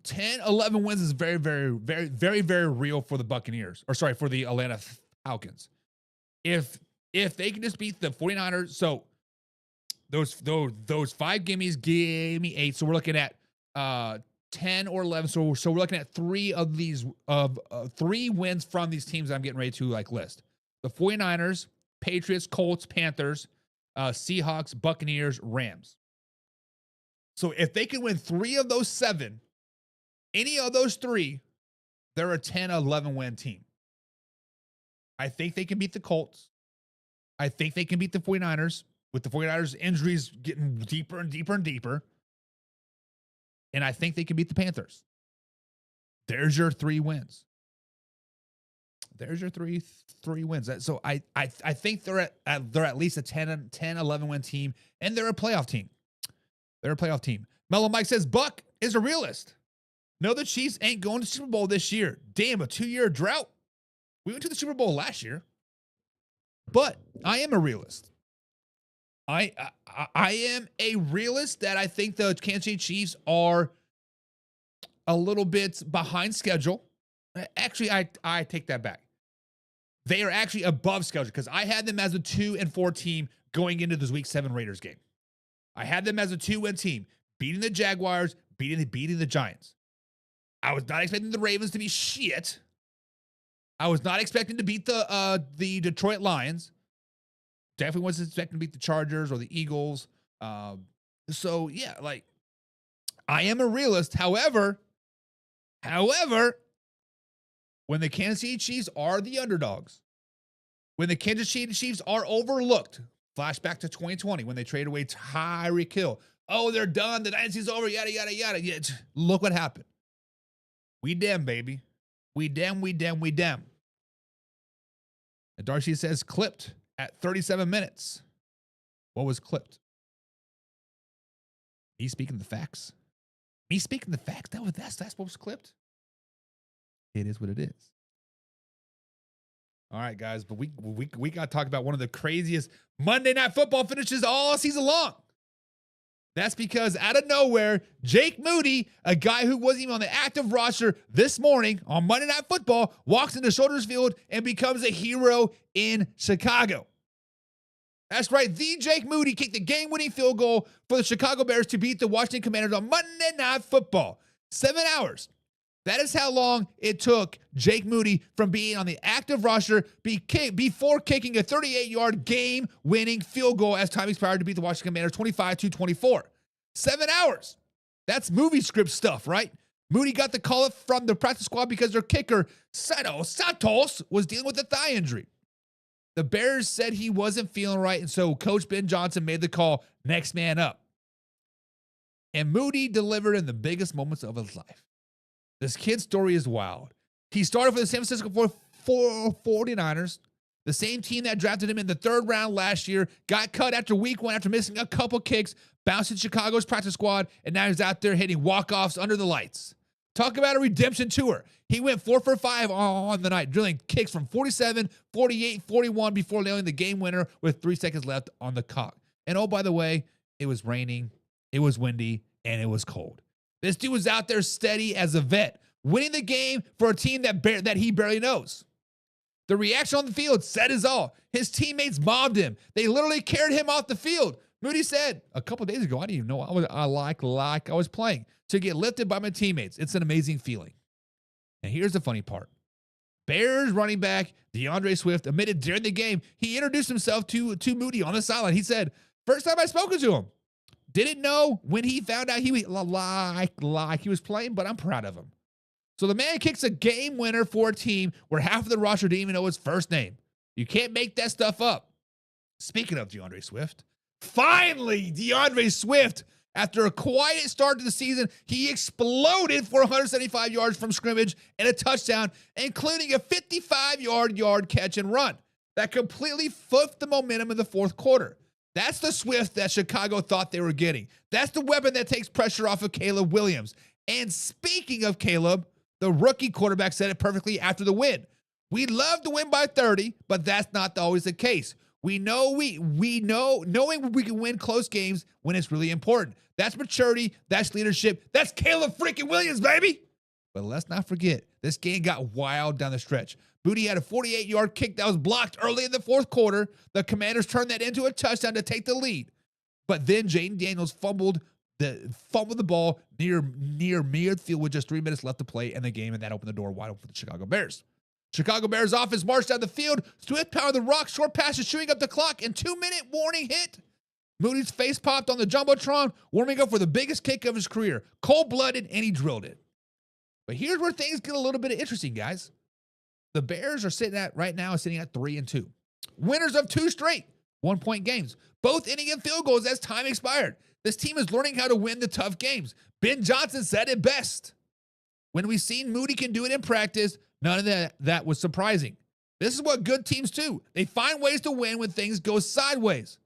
10, 11 wins is very, very, very, very, very real for the Buccaneers, or sorry, for the Atlanta Falcons. If they can just beat the 49ers, so those 5 gimmies, give me 8. So we're looking at 10 or 11. So we're looking at 3 of these 3 wins from these teams I'm getting ready to list. The 49ers, Patriots, Colts, Panthers, Seahawks, Buccaneers, Rams. So if they can win 3 of those 7, any of those 3, they're a 10, 11 win team. I think they can beat the Colts. I think they can beat the 49ers, with the 49ers injuries getting deeper and deeper and deeper. And I think they can beat the Panthers. There's your 3 wins. There's your three wins. So I think they're at least a 10, 11 win team, and they're a playoff team. They're a playoff team. Mellow Mike says, Buck is a realist. No, the Chiefs ain't going to the Super Bowl this year. Damn, a 2-year drought. We went to the Super Bowl last year. But I am a realist. I am a realist that I think the Kansas City Chiefs are a little bit behind schedule. Actually, I take that back. They are actually above schedule because I had them as a 2-4 team going into this Week 7 Raiders game. I had them as a 2-win team, beating the Jaguars, beating the Giants. I was not expecting the Ravens to be shit. I was not expecting to beat the Detroit Lions. Definitely wasn't expecting to beat the Chargers or the Eagles. So yeah, like I am a realist. However, when the Kansas City Chiefs are the underdogs, when the Kansas City Chiefs are overlooked, flashback to 2020 when they traded away Tyreek Hill. Oh, they're done. The dynasty's over. Yada yada yada. Yeah, look what happened. We dem, baby. We dem. And Darcy says clipped at 37 minutes. What was clipped? Me speaking the facts. That's what was clipped. It is what it is. All right, guys, but we got to talk about one of the craziest Monday Night Football finishes all season long. That's because out of nowhere, Jake Moody, a guy who wasn't even on the active roster this morning on Monday Night Football, walks into Soldier Field and becomes a hero in Chicago. That's right. The Jake Moody kicked the game-winning field goal for the Chicago Bears to beat the Washington Commanders on Monday Night Football. 7 hours. That is how long it took Jake Moody from being on the active roster before kicking a 38-yard game-winning field goal as time expired to beat the Washington Commanders 25-24. 7 hours. That's movie script stuff, right? Moody got the call up from the practice squad because their kicker, Santos, was dealing with a thigh injury. The Bears said he wasn't feeling right, and so Coach Ben Johnson made the call, next man up. And Moody delivered in the biggest moments of his life. This kid's story is wild. He started for the San Francisco 49ers, the same team that drafted him in the 3rd round last year, got cut after week 1 after missing a couple kicks, bounced in Chicago's practice squad, and now he's out there hitting walk-offs under the lights. Talk about a redemption tour. He went 4 for 5 on the night, drilling kicks from 47, 48, 41 before nailing the game winner with 3 seconds left on the clock. And oh, by the way, it was raining, it was windy, and it was cold. This dude was out there steady as a vet, winning the game for a team that he barely knows. The reaction on the field said is all. His teammates mobbed him. They literally carried him off the field. Moody said a couple days ago, I didn't even know I was playing. To get lifted by my teammates, it's an amazing feeling. And here's the funny part. Bears running back DeAndre Swift admitted during the game he introduced himself to Moody on the sideline. He said, first time I spoken to him. Didn't know when he found out he was like he was playing, but I'm proud of him. So the man kicks a game winner for a team where half of the roster didn't even know his first name. You can't make that stuff up. Speaking of DeAndre Swift, finally DeAndre Swift, after a quiet start to the season, he exploded for 175 yards from scrimmage and a touchdown, including a 55-yard catch and run that completely flipped the momentum in the 4th quarter. That's the Swift that Chicago thought they were getting. That's the weapon that takes pressure off of Caleb Williams. And speaking of Caleb, the rookie quarterback said it perfectly after the win. We'd love to win by 30, but that's not always the case. We know knowing we can win close games when it's really important. That's maturity. That's leadership. That's Caleb freaking Williams, baby. But let's not forget, this game got wild down the stretch. Moody had a 48-yard kick that was blocked early in the 4th quarter. The Commanders turned that into a touchdown to take the lead. But then Jaden Daniels fumbled the ball near midfield with just 3 minutes left to play in the game, and that opened the door wide open for the Chicago Bears. Chicago Bears offense marched down the field. Swift powered the rock, short passes, chewing up the clock, and 2-minute warning hit. Moody's face popped on the Jumbotron, warming up for the biggest kick of his career. Cold-blooded, and he drilled it. But here's where things get a little bit interesting, guys. The Bears are sitting at 3-2. Winners of 2 straight 1-point games, both ending in field goals as time expired. This team is learning how to win the tough games. Ben Johnson said it best. When we seen Moody can do it in practice, none of that was surprising. This is what good teams do. They find ways to win when things go sideways.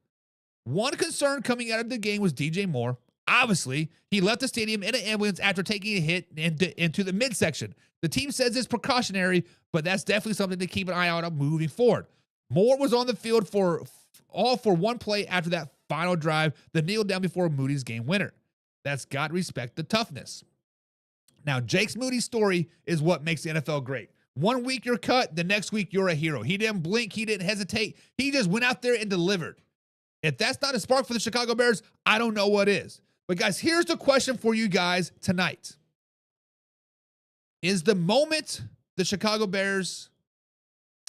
One concern coming out of the game was DJ Moore. Obviously, he left the stadium in an ambulance after taking a hit into the midsection. The team says it's precautionary, but that's definitely something to keep an eye out on moving forward. Moore was on the field for one play after that final drive, the kneel down before Moody's game winner. That's got to respect the toughness. Now, Jake's Moody story is what makes the NFL great. 1 week you're cut, the next week you're a hero. He didn't blink, he didn't hesitate. He just went out there and delivered. If that's not a spark for the Chicago Bears, I don't know what is. But guys, here's the question for you guys tonight. Is the moment the Chicago Bears,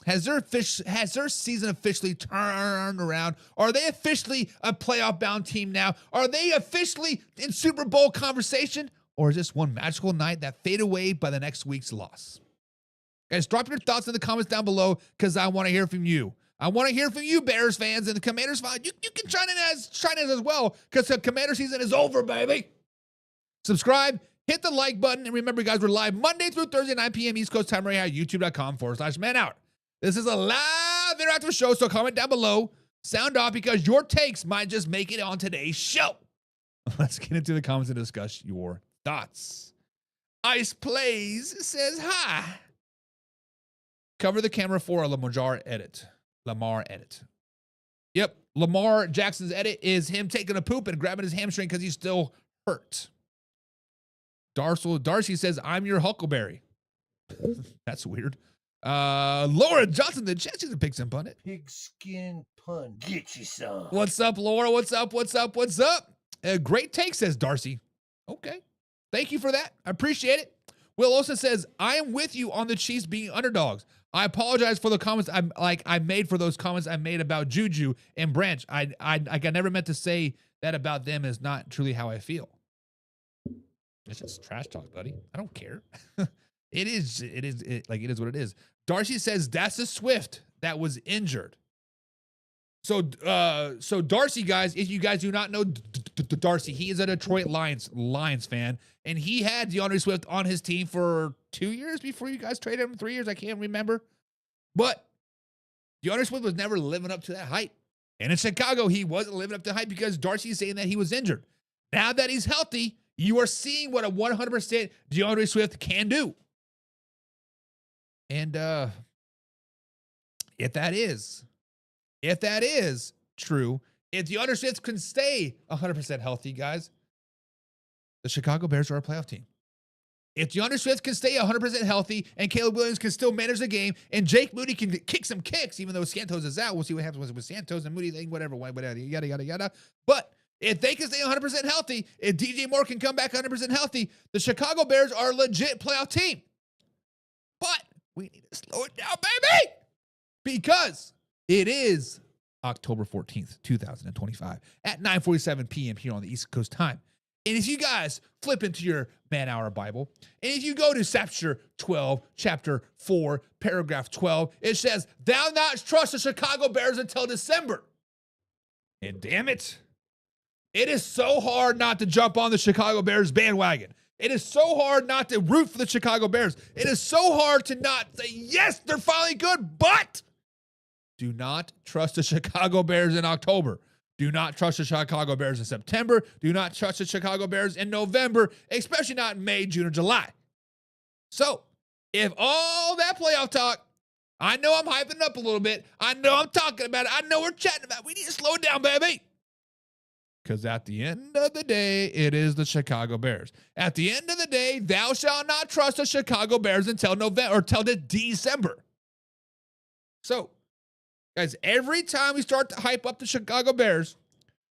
has their season officially turned around? Are they officially a playoff-bound team now? Are they officially in Super Bowl conversation? Or is this one magical night that fade away by the next week's loss? Guys, drop your thoughts in the comments down below because I want to hear from you. I want to hear from you, Bears fans, and the Commanders fans. You can chime in as well because the Commander season is over, baby. Subscribe, hit the like button, and remember, guys, we're live Monday through Thursday, 9 p.m. East Coast time right here at youtube.com/manhour. This is a live interactive show, so comment down below. Sound off because your takes might just make it on today's show. Let's get into the comments and discuss your thoughts. Ice Plays says hi. Cover the camera for a Lamar edit. Yep, Lamar Jackson's edit is him taking a poop and grabbing his hamstring because he's still hurt. Darcy says, I'm your Huckleberry. That's weird. Laura Johnson, the chat, she's a pigskin pun it. Pigskin pun. Get you some. What's up, Laura? What's up? Great take, says Darcy. Okay. Thank you for that. I appreciate it. Will also says, I am with you on the Chiefs being underdogs. I apologize for the comments I made for those comments I made about Juju and Branch. I never meant to say that about them is not truly how I feel. It's just trash talk, buddy. I don't care. It is what it is. Darcy says that's a Swift that was injured. So Darcy, guys, if you guys do not know Darcy, he is a Detroit Lions fan, and he had DeAndre Swift on his team for 2 years before you guys traded him. 3 years, I can't remember. But DeAndre Swift was never living up to that hype. And in Chicago, he wasn't living up to the hype because Darcy is saying that he was injured. Now that he's healthy, you are seeing what a 100% DeAndre Swift can do. And if that is true, if DeAndre Swift can stay 100% healthy, guys, the Chicago Bears are a playoff team. If DeAndre Swift can stay 100% healthy and Caleb Williams can still manage the game and Jake Moody can kick some kicks, even though Santos is out, we'll see what happens with Santos and Moody, whatever, yada. But if they can stay 100% healthy, if DJ Moore can come back 100% healthy, the Chicago Bears are a legit playoff team. But we need to slow it down, baby, because it is October 14th, 2025 at 9:47 p.m. here on the East Coast time. And if you guys flip into your Man Hour Bible, and if you go to chapter 12, chapter 4, paragraph 12, it says, thou not trust the Chicago Bears until December. And damn it, it is so hard not to jump on the Chicago Bears bandwagon. It is so hard not to root for the Chicago Bears. It is so hard to not say, yes, they're finally good, but do not trust the Chicago Bears in October. Do not trust the Chicago Bears in September. Do not trust the Chicago Bears in November, especially not in May, June, or July. So, if all that playoff talk, I know I'm hyping it up a little bit. I know I'm talking about it. I know we're chatting about it. We need to slow it down, baby. Because at the end of the day, it is the Chicago Bears. At the end of the day, thou shalt not trust the Chicago Bears until November or till December. So, guys, every time we start to hype up the Chicago Bears,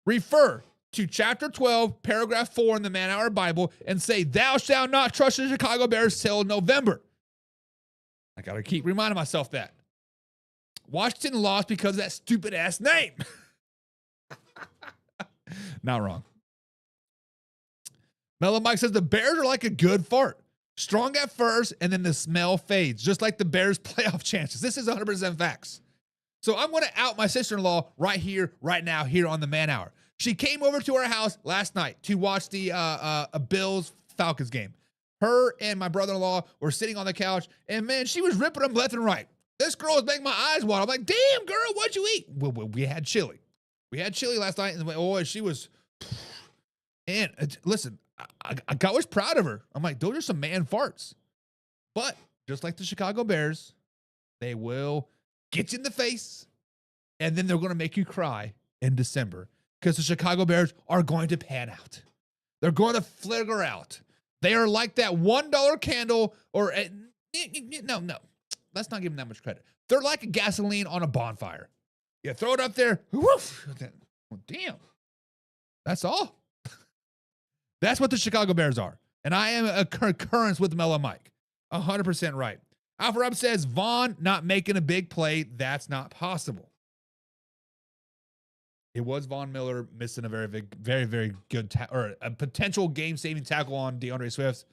refer to chapter 12, paragraph 4 in the Man Hour Bible and say, thou shalt not trust the Chicago Bears till November. I got to keep reminding myself that. Washington lost because of that stupid-ass name. Not wrong. Mellow Mike says the Bears are like a good fart. Strong at first, and then the smell fades, just like the Bears' playoff chances. This is 100% facts. So I'm going to out my sister-in-law right here, right now, here on the Man Hour. She came over to our house last night to watch the Bills-Falcons game. Her and my brother-in-law were sitting on the couch, and man, she was ripping them left and right. This girl was making my eyes water. I'm like, damn, girl, what'd you eat? Well, we had chili. We had chili last night, and oh, she was. And listen, I was proud of her. I'm like, those are some man farts. But just like the Chicago Bears, they will get you in the face, and then they're going to make you cry in December because the Chicago Bears are going to pan out. They're going to flicker out. They are like that $1 candle or no. Let's not give them that much credit. They're like a gasoline on a bonfire. You throw it up there, woof, damn. That's all. That's what the Chicago Bears are. And I am a concurrence with Mellow Mike. 100% right. Alpha Rob says, Vaughn not making a big play. That's not possible. It was Von Miller missing a very good or a potential game-saving tackle on DeAndre Swift.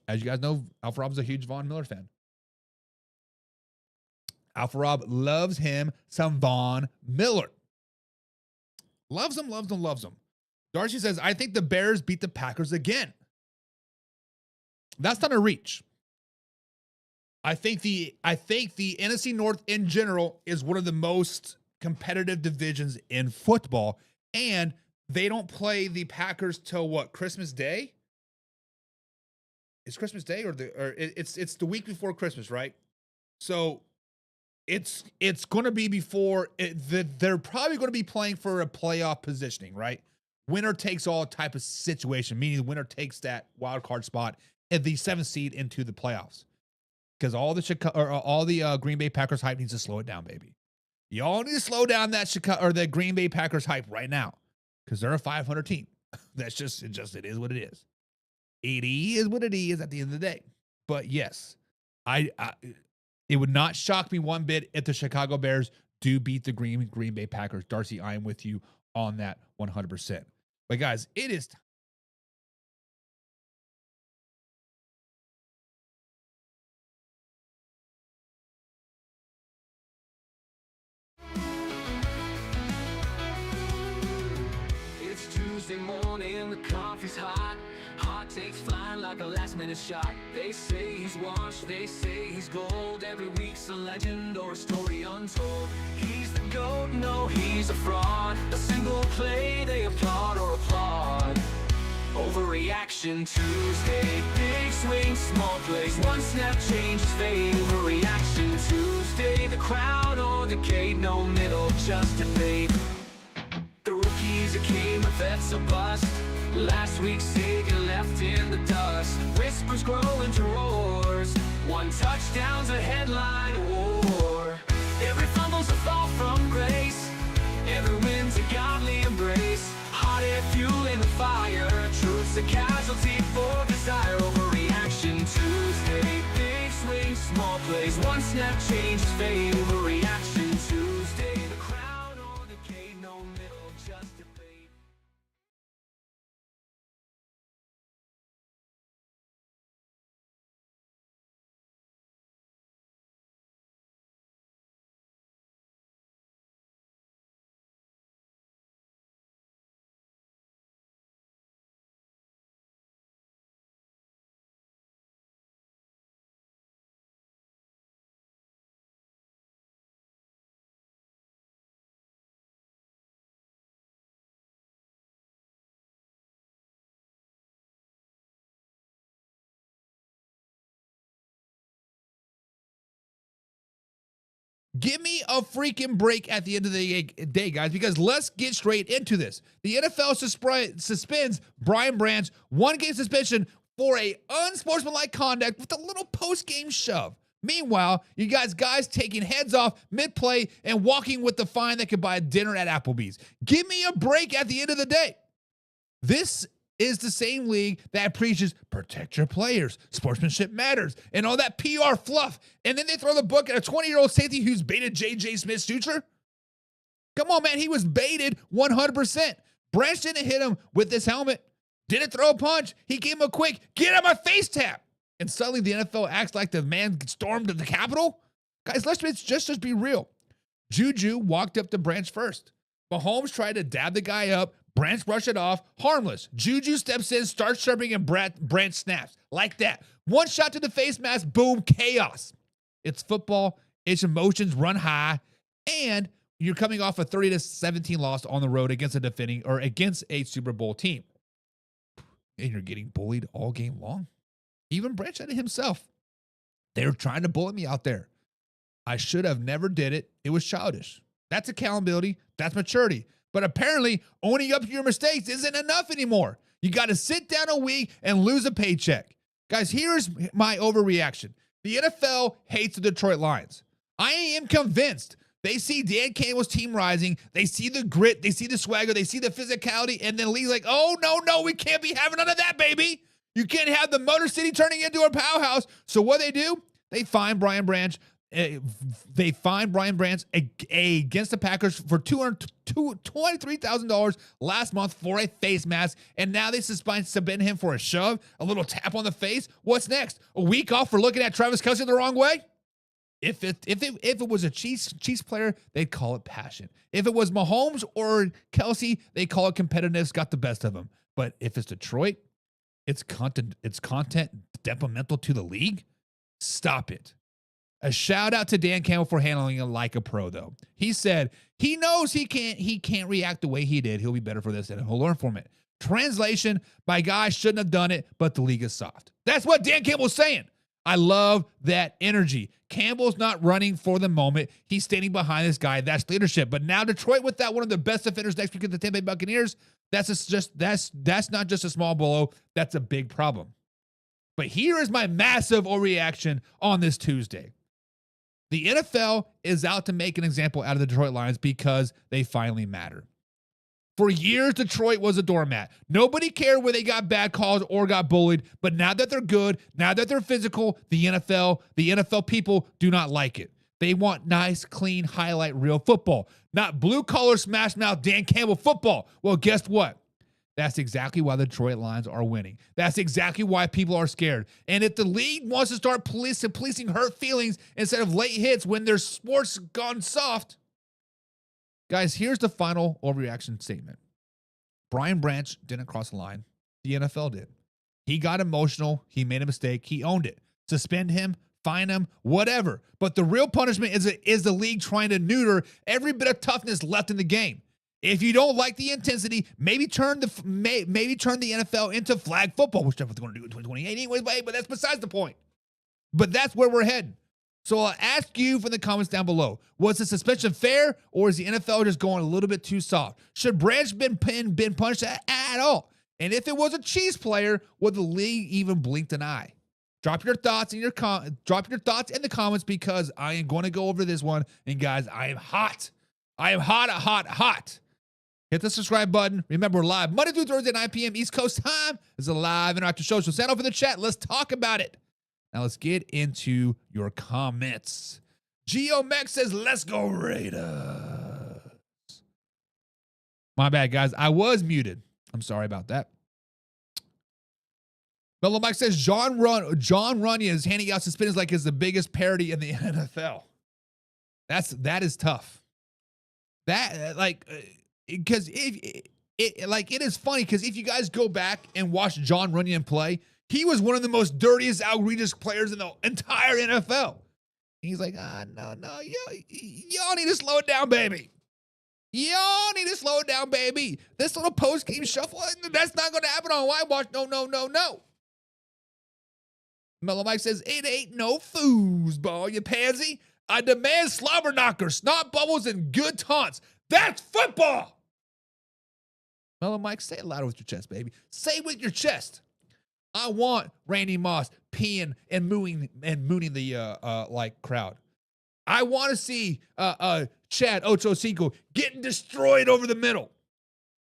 As you guys know, Alpha Rob's a huge Von Miller fan. Alpha Rob loves him some Von Miller. Loves him. Darcy says, I think the Bears beat the Packers again. That's not a reach. I think the NFC North in general is one of the most competitive divisions in football, and they don't play the Packers till what, Christmas Day? It's Christmas Day or it's the week before Christmas, right? So it's going to be before they're probably going to be playing for a playoff positioning, right? Winner takes all type of situation, meaning the winner takes that wild card spot at the 7th seed into the playoffs. Because all the Green Bay Packers hype needs to slow it down, baby. Y'all need to slow down that the Green Bay Packers hype right now, because they're a 500 team. That's just it is what it is. It is what it is at the end of the day. But yes, it would not shock me one bit if the Chicago Bears do beat the Green Bay Packers. Darcy, I am with you on that 100%. But guys, it is time. It's Tuesday morning, the coffee's hot. Hot takes flying like a last-minute shot. They say he's washed, they say he's gold. Every week's a legend or a story untold. He's the GOAT, no, he's a fraud. A single play, they applaud or applaud. Overreaction Tuesday. Big swing, small plays. One snap changes fate. Overreaction Tuesday. The crowd or decayed, no middle, just debate. The rookies are king, but that's a bust. Last week's Sagan left in the dust. Whispers grow into roars. One touchdown's a headline war. Every fumble's a fall from grace. Every win's a godly embrace. Hot air fueling the fire. Truth's a casualty for desire. Overreaction Tuesday. Big swings, small plays. One snap changes fate. Overreaction Tuesday. The crowd or the decay, no middle, just debate. Give me a freaking break at the end of the day, guys, because let's get straight into this. The NFL suspends Brian Branch 1-game suspension for a unsportsmanlike conduct with a little post-game shove. Meanwhile, you guys taking heads off mid-play and walking with the fine that could buy a dinner at Applebee's. Give me a break at the end of the day. This is the same league that preaches protect your players, sportsmanship matters, and all that PR fluff. And then they throw the book at a 20-year-old safety who's baited J.J. Smith's future. Come on, man. He was baited 100%. Branch didn't hit him with this helmet. Didn't throw a punch. He gave him a quick, get out of my face tap. And suddenly the NFL acts like the man stormed the Capitol. Guys, let's just be real. Juju walked up to Branch first. Mahomes tried to dab the guy up, Branch brushed it off. Harmless. Juju steps in, starts chirping, and Branch snaps. Like that. One shot to the face mask. Boom. Chaos. It's football. Its emotions run high. And you're coming off a 30-17 loss on the road against a Super Bowl team. And you're getting bullied all game long. Even Branch said it himself. They're trying to bully me out there. I should have never did it. It was childish. That's accountability. That's maturity. But apparently, owning up to your mistakes isn't enough anymore. You got to sit down a week and lose a paycheck. Guys, here's my overreaction. The NFL hates the Detroit Lions. I am convinced they see Dan Campbell's team rising. They see the grit. They see the swagger. They see the physicality. And then Lee's like, oh, no, we can't be having none of that, baby. You can't have the Motor City turning into a powerhouse. So what do? They find Brian Branch. Against the Packers for $23,000 last month for a face mask, and now they suspend him for a shove, a little tap on the face. What's next? A week off for looking at Travis Kelce the wrong way? If it was a Chiefs player, they'd call it passion. If it was Mahomes or Kelce, they call it competitiveness got the best of them. But if it's Detroit, it's content detrimental to the league. Stop it. A shout out to Dan Campbell for handling it like a pro, though. He said he knows he can't react the way he did. He'll be better for this, and he'll learn from it. Translation, my guy shouldn't have done it, but the league is soft. That's what Dan Campbell's saying. I love that energy. Campbell's not running for the moment. He's standing behind this guy. That's leadership. But now Detroit without one of the best defenders next week at the Tampa Bay Buccaneers, that's not just a small blow. That's a big problem. But here is my massive overreaction on this Tuesday. The NFL is out to make an example out of the Detroit Lions because they finally matter. For years, Detroit was a doormat. Nobody cared where they got bad calls or got bullied, but now that they're good, now that they're physical, the NFL people do not like it. They want nice, clean, highlight reel football, not blue-collar, smash-mouth Dan Campbell football. Well, guess what? That's exactly why the Detroit Lions are winning. That's exactly why people are scared. And if the league wants to start policing hurt feelings instead of late hits when their sports gone soft, guys, here's the final overreaction statement. Brian Branch didn't cross the line. The NFL did. He got emotional. He made a mistake. He owned it. Suspend him, fine him, whatever. But the real punishment is the league trying to neuter every bit of toughness left in the game. If you don't like the intensity, maybe turn the NFL into flag football, which they're going to do in 2028 anyways, but that's besides the point. But that's where we're heading. So I'll ask you from the comments down below, was the suspension fair, or is the NFL just going a little bit too soft? Should Branch been punished at all? And if it was a Chiefs player, would the league even blink an eye? Drop your thoughts in the comments because I am going to go over this one. And guys, I am hot. I am hot. Hit the subscribe button. Remember, we're live Monday through Thursday, 9 p.m. East Coast time. It's a live interactive show. So send over the chat. Let's talk about it. Now let's get into your comments. Geo Max says, let's go Raiders. My bad, guys. I was muted. I'm sorry about that. Mellow Mike says, John Runyon is handing out suspensions like it's the biggest parody in the NFL. That is tough. Because it is funny because if you guys go back and watch John Runyon play, he was one of the most dirtiest, outrageous players in the entire NFL. He's like, no, y'all need to slow it down, baby. Y'all need to slow it down, baby. This little post-game shuffle, that's not going to happen on Whitewash. No. Mellow Mike says, it ain't no foosball, you pansy. I demand slobber knockers, snot bubbles, and good taunts. That's football. Mellow Mike, say it louder with your chest, baby. Say it with your chest. I want Randy Moss peeing and mooning the crowd. I want to see Chad Ochocinco getting destroyed over the middle.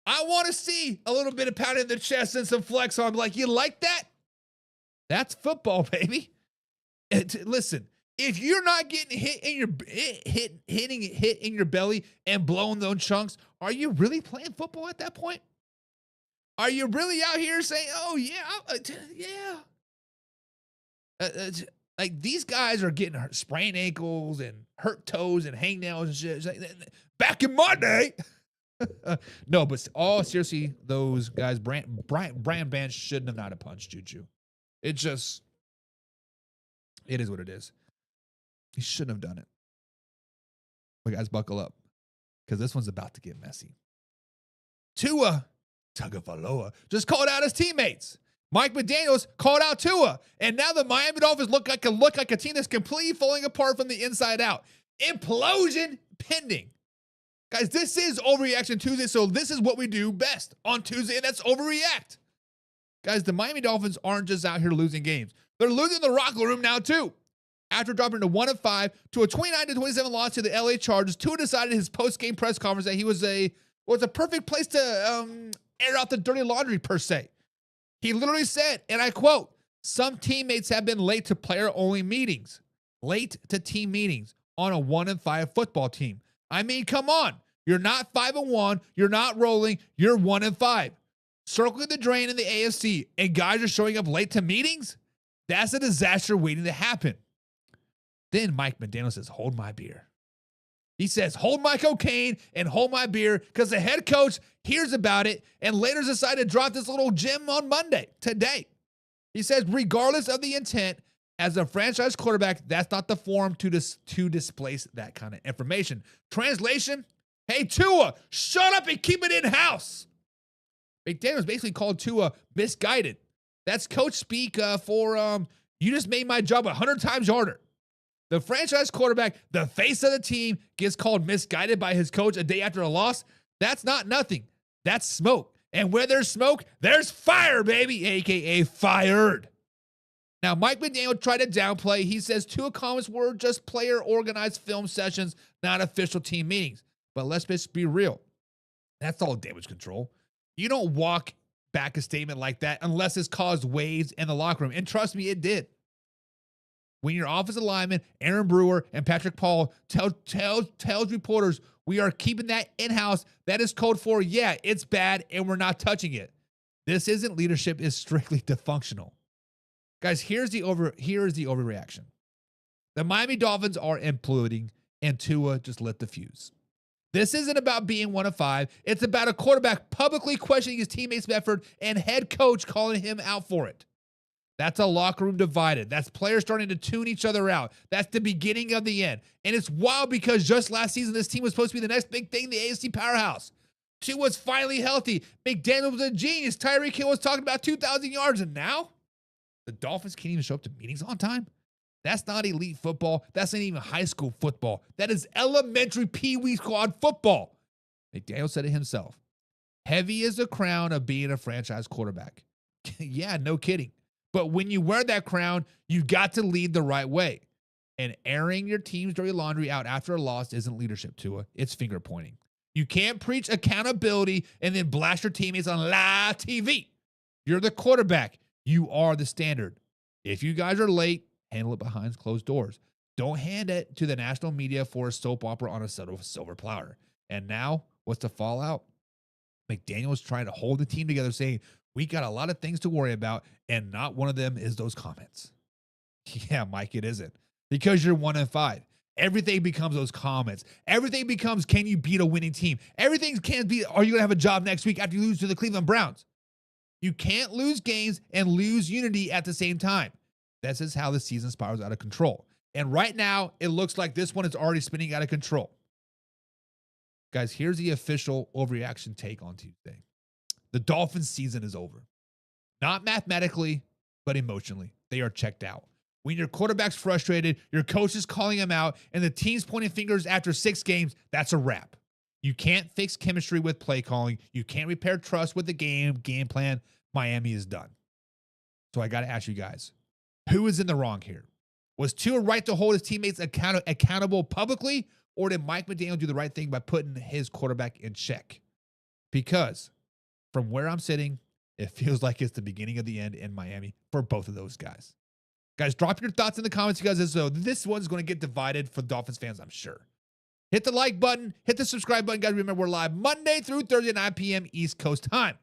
I want to see a little bit of pounding in the chest and some flex on. Like, you like that? That's football, baby. Listen, if you're not getting hit in your belly and blowing those chunks, are you really playing football at that point? Are you really out here saying, "Oh yeah, like these guys are getting hurt, sprained ankles and hurt toes and hangnails and shit"? Back in my day, No, but all seriously, those guys, Brian Band shouldn't have not have punched Juju. It is what it is. He shouldn't have done it. But guys, buckle up, because this one's about to get messy. Tua Tagovailoa just called out his teammates. Mike McDaniels called out Tua, and now the Miami Dolphins look like a team that's completely falling apart from the inside out. Implosion pending. Guys, this is Overreaction Tuesday, so this is what we do best on Tuesday, and that's overreact. Guys, the Miami Dolphins aren't just out here losing games. They're losing the locker room now, too. After dropping to 1-5 to a 29-27 loss to the LA Chargers, Tua decided in his post-game press conference that he was a perfect place to air out the dirty laundry, per se. He literally said, and I quote, "Some teammates have been late to player-only meetings, late to team meetings on a 1-5 football team. I mean, come on. You're not 5-1. You're not rolling. You're 1-5. Circling the drain in the AFC, and guys are showing up late to meetings? That's a disaster waiting to happen." Then Mike McDaniel says, "Hold my beer." He says, "Hold my cocaine and hold my beer," because the head coach hears about it and later decided to drop this little gem on Monday, today. He says, regardless of the intent, as a franchise quarterback, that's not the forum to displace that kind of information. Translation, hey, Tua, shut up and keep it in-house. McDaniels basically called Tua misguided. That's coach speak for you just made my job 100 times harder. The franchise quarterback, the face of the team, gets called misguided by his coach a day after a loss. That's not nothing. That's smoke. And where there's smoke, there's fire, baby, a.k.a. fired. Now, Mike McDaniel tried to downplay. He says Tua comments were just player-organized film sessions, not official team meetings. But let's just be real. That's all damage control. You don't walk back a statement like that unless it's caused waves in the locker room. And trust me, it did. When your offensive lineman, Aaron Brewer, and Patrick Paul tells reporters we are keeping that in-house, that is code for, yeah, it's bad and we're not touching it. This isn't leadership, it's strictly dysfunctional. Guys, here's the overreaction. The Miami Dolphins are imploding, and Tua just lit the fuse. This isn't about being 1-5. It's about a quarterback publicly questioning his teammates' effort and head coach calling him out for it. That's a locker room divided. That's players starting to tune each other out. That's the beginning of the end. And it's wild because just last season, this team was supposed to be the next big thing, the AFC powerhouse. Tua's finally healthy. McDaniel was a genius. Tyreek Hill was talking about 2,000 yards. And now the Dolphins can't even show up to meetings on time. That's not elite football. That's not even high school football. That is elementary pee-wee squad football. McDaniel said it himself. Heavy is the crown of being a franchise quarterback. Yeah, no kidding. But when you wear that crown, you got to lead the right way. And airing your team's dirty laundry out after a loss isn't leadership, Tua. It's finger pointing. You can't preach accountability and then blast your teammates on live TV. You're the quarterback. You are the standard. If you guys are late, handle it behind closed doors. Don't hand it to the national media for a soap opera on a silver platter. And now, what's the fallout? McDaniel's trying to hold the team together, saying, we got a lot of things to worry about, and not one of them is those comments. Yeah, Mike, it isn't. Because you're 1-5. Everything becomes those comments. Everything becomes, can you beat a winning team? Everything can be, are you going to have a job next week after you lose to the Cleveland Browns? You can't lose games and lose unity at the same time. This is how the season spirals out of control. And right now, it looks like this one is already spinning out of control. Guys, here's the official overreaction take on Tuesday. The Dolphins season is over. Not mathematically, but emotionally. They are checked out. When your quarterback's frustrated, your coach is calling him out, and the team's pointing fingers after 6 games, that's a wrap. You can't fix chemistry with play calling. You can't repair trust with the game plan. Miami is done. So I got to ask you guys, who is in the wrong here? Was Tua right to hold his teammates accountable publicly, or did Mike McDaniel do the right thing by putting his quarterback in check? Because from where I'm sitting, it feels like it's the beginning of the end in Miami for both of those guys. Guys, drop your thoughts in the comments, you guys. So this one's going to get divided for Dolphins fans, I'm sure. Hit the like button. Hit the subscribe button. Guys, remember, we're live Monday through Thursday at 9 p.m. East Coast time.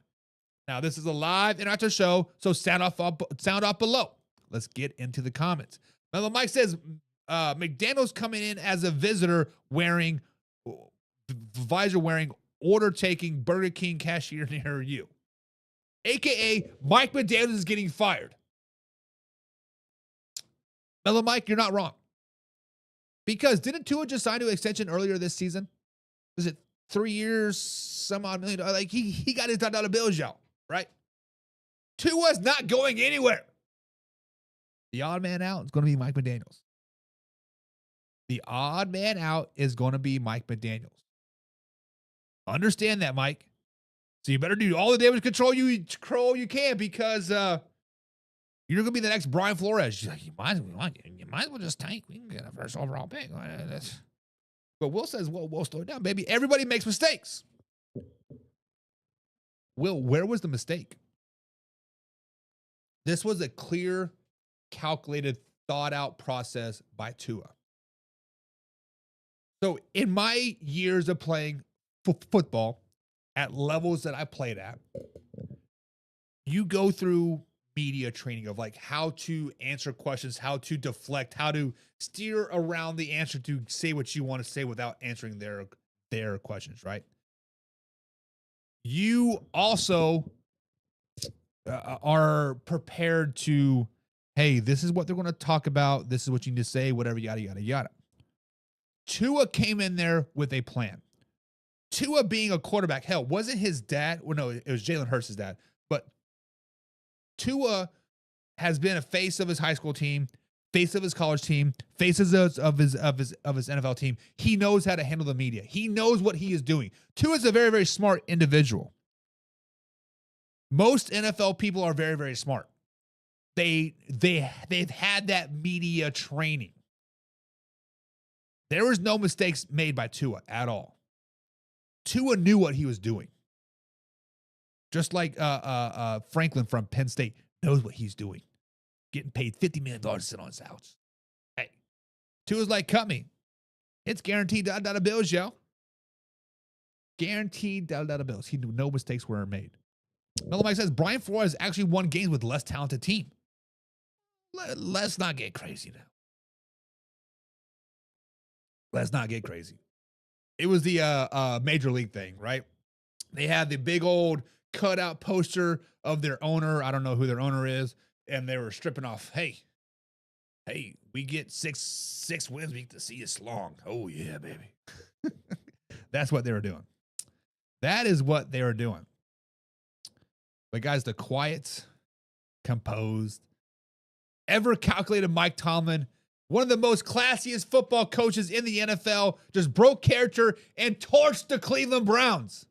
Now, this is a live interactive show, so sound off below. Let's get into the comments. Now, Mike says, McDaniel's coming in as a visitor wearing order-taking Burger King cashier near you. AKA Mike McDaniels is getting fired. Mellow Mike, you're not wrong. Because didn't Tua just sign to an extension earlier this season? Was it 3 years, some odd $1 million? Like he got his $10 bills, y'all, right? Tua's not going anywhere. The odd man out is going to be Mike McDaniels. The odd man out is going to be Mike McDaniels. Understand that, Mike. So you better do all the damage control you can, because you're going to be the next Brian Flores. Like, you might as well just tank. We can get a first overall pick. But Will says, we'll slow it down, baby. Everybody makes mistakes. Will, where was the mistake? This was a clear, calculated, thought-out process by Tua. So in my years of playing football at levels that I played at, you go through media training of like how to answer questions, how to deflect, how to steer around the answer to say what you want to say without answering their questions, right? You also are prepared to, hey, this is what they're going to talk about. This is what you need to say, whatever, yada, yada, yada. Tua came in there with a plan. Tua being a quarterback, hell, wasn't his dad? Well, no, it was Jalen Hurts' dad. But Tua has been a face of his high school team, face of his college team, faces of his NFL team. He knows how to handle the media. He knows what he is doing. Tua is a very, very smart individual. Most NFL people are very, very smart. They've had that media training. There was no mistakes made by Tua at all. Tua knew what he was doing. Just like Franklin from Penn State knows what he's doing. Getting paid $50 million to sit on his couch. Hey, Tua's like, cut me. It's guaranteed $1 bills, yo. Guaranteed $1 bills. He knew no mistakes were made. Mellow Mike says, Brian Flores actually won games with less talented team. Let's not get crazy now. Let's not get crazy. It was the Major League thing, right? They had the big old cutout poster of their owner. I don't know who their owner is. And they were stripping off, hey, we get six wins. We get to see us long. Oh, yeah, baby. That's what they were doing. That is what they were doing. But guys, the quiet, composed, ever calculated Mike Tomlin, one of the most classiest football coaches in the NFL, just broke character and torched the Cleveland Browns.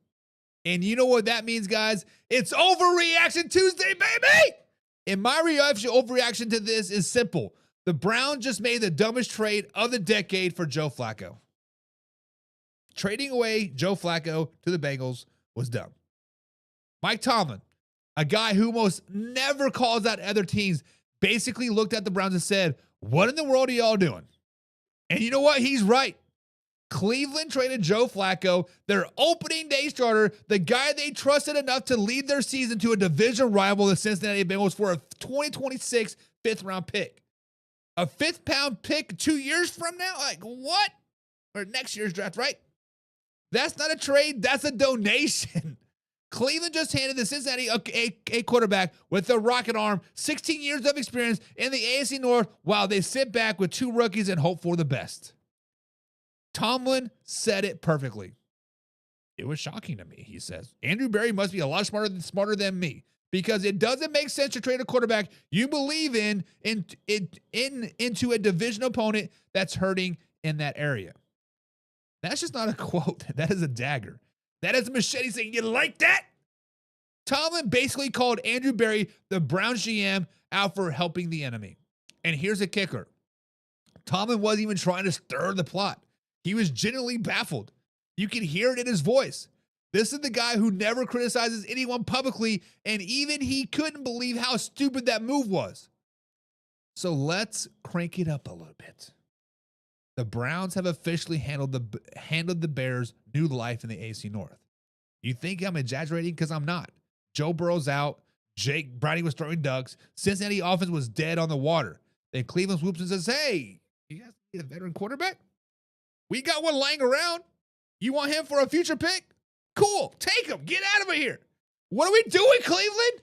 And you know what that means, guys? It's Overreaction Tuesday, baby! And my overreaction to this is simple. The Browns just made the dumbest trade of the decade for Joe Flacco. Trading away Joe Flacco to the Bengals was dumb. Mike Tomlin, a guy who most never calls out other teams, basically looked at the Browns and said, what in the world are y'all doing? And you know what? He's right. Cleveland traded Joe Flacco, their opening day starter, the guy they trusted enough to lead their season to a division rival, the Cincinnati Bengals, for a 2026 fifth-round pick. A fifth-round pick 2 years from now? Like, what? Or next year's draft, right? That's not a trade. That's a donation. Cleveland just handed the Cincinnati a quarterback with a rocket arm, 16 years of experience in the AFC North, while they sit back with two rookies and hope for the best. Tomlin said it perfectly. It was shocking to me, he says. Andrew Berry must be a lot smarter than me, because it doesn't make sense to trade a quarterback you believe into a division opponent that's hurting in that area. That's just not a quote. That is a dagger. That is a machete saying, you like that? Tomlin basically called Andrew Berry, the Browns GM, out for helping the enemy. And here's the kicker. Tomlin wasn't even trying to stir the plot. He was genuinely baffled. You can hear it in his voice. This is the guy who never criticizes anyone publicly, and even he couldn't believe how stupid that move was. So let's crank it up a little bit. The Browns have officially handed the Bears new life in the AFC North. You think I'm exaggerating? Because I'm not. Joe Burrow's out. Jake Browning was throwing ducks. Cincinnati offense was dead on the water. Then Cleveland swoops and says, hey, you guys need a veteran quarterback? We got one lying around. You want him for a future pick? Cool. Take him. Get out of here. What are we doing, Cleveland?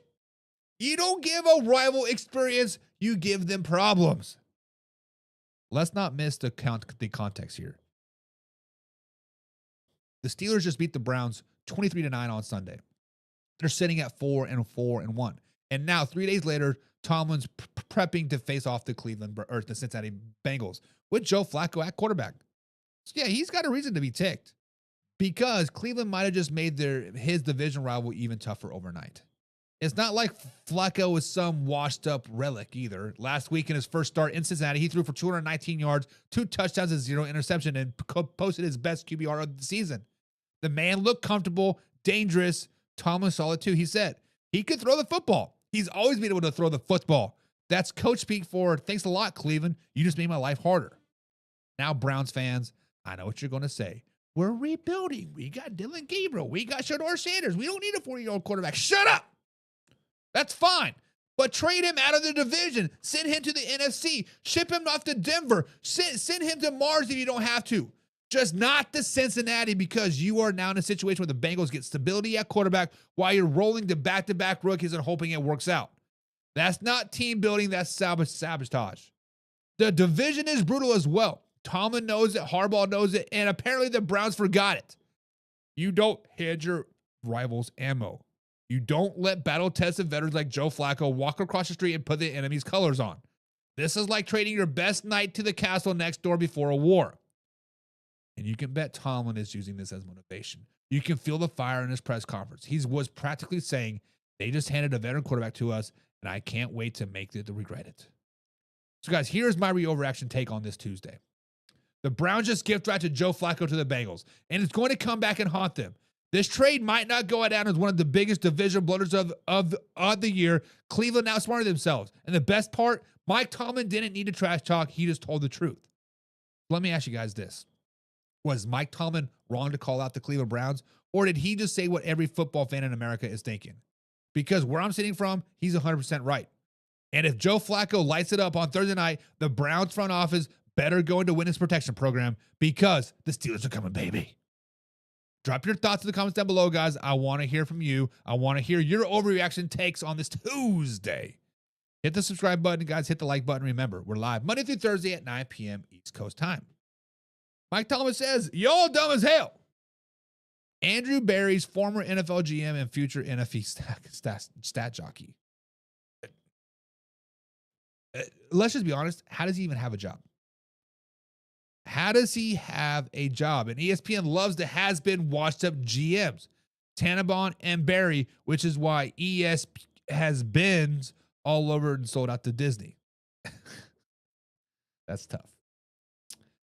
You don't give a rival experience. You give them problems. Let's not miss the context here. The Steelers just beat the Browns 23-9 on Sunday. They're sitting at 4-1. And now 3 days later, Tomlin's prepping to face off the the Cincinnati Bengals with Joe Flacco at quarterback. So yeah, he's got a reason to be ticked because Cleveland might have just made his division rival even tougher overnight. It's not like Flacco is some washed-up relic either. Last week in his first start in Cincinnati, he threw for 219 yards, 2 touchdowns and 0 interception, and posted his best QBR of the season. The man looked comfortable, dangerous. Tomlin saw it too. He said he could throw the football. He's always been able to throw the football. That's coach speak for, thanks a lot, Cleveland. You just made my life harder. Now, Browns fans, I know what you're going to say. We're rebuilding. We got Dylan Gabriel. We got Shador Sanders. We don't need a 40-year-old quarterback. Shut up. That's fine. But trade him out of the division. Send him to the NFC. Ship him off to Denver. Send him to Mars if you don't have to. Just not to Cincinnati because you are now in a situation where the Bengals get stability at quarterback while you're rolling to back-to-back rookies and hoping it works out. That's not team building. That's sabotage. The division is brutal as well. Tomlin knows it. Harbaugh knows it. And apparently the Browns forgot it. You don't hand your rivals ammo. You don't let battle-tested veterans like Joe Flacco walk across the street and put the enemy's colors on. This is like trading your best knight to the castle next door before a war. And you can bet Tomlin is using this as motivation. You can feel the fire in his press conference. He was practically saying, they just handed a veteran quarterback to us, and I can't wait to make it to regret it. So, guys, here's my overreaction take on this Tuesday. The Browns just gift wrapped Joe Flacco to the Bengals, and it's going to come back and haunt them. This trade might not go down as one of the biggest division bloaters of the year. Cleveland outsmarted themselves. And the best part, Mike Tomlin didn't need to trash talk. He just told the truth. Let me ask you guys this. Was Mike Tomlin wrong to call out the Cleveland Browns? Or did he just say what every football fan in America is thinking? Because where I'm sitting from, he's 100% right. And if Joe Flacco lights it up on Thursday night, the Browns front office better go into witness protection program because the Steelers are coming, baby. Drop your thoughts in the comments down below, guys. I want to hear from you. I want to hear your overreaction takes on this Tuesday. Hit the subscribe button, guys. Hit the like button. Remember, we're live Monday through Thursday at 9 p.m. East Coast time. Mike Tomlin says, y'all dumb as hell. Andrew Berry's former NFL GM and future NFL stat jockey. Let's just be honest. How does he even have a job? How does he have a job? And ESPN loves the has-been washed-up GMs, Tannenbaum and Berry, which is why ESPN has bins all over and sold out to Disney. That's tough.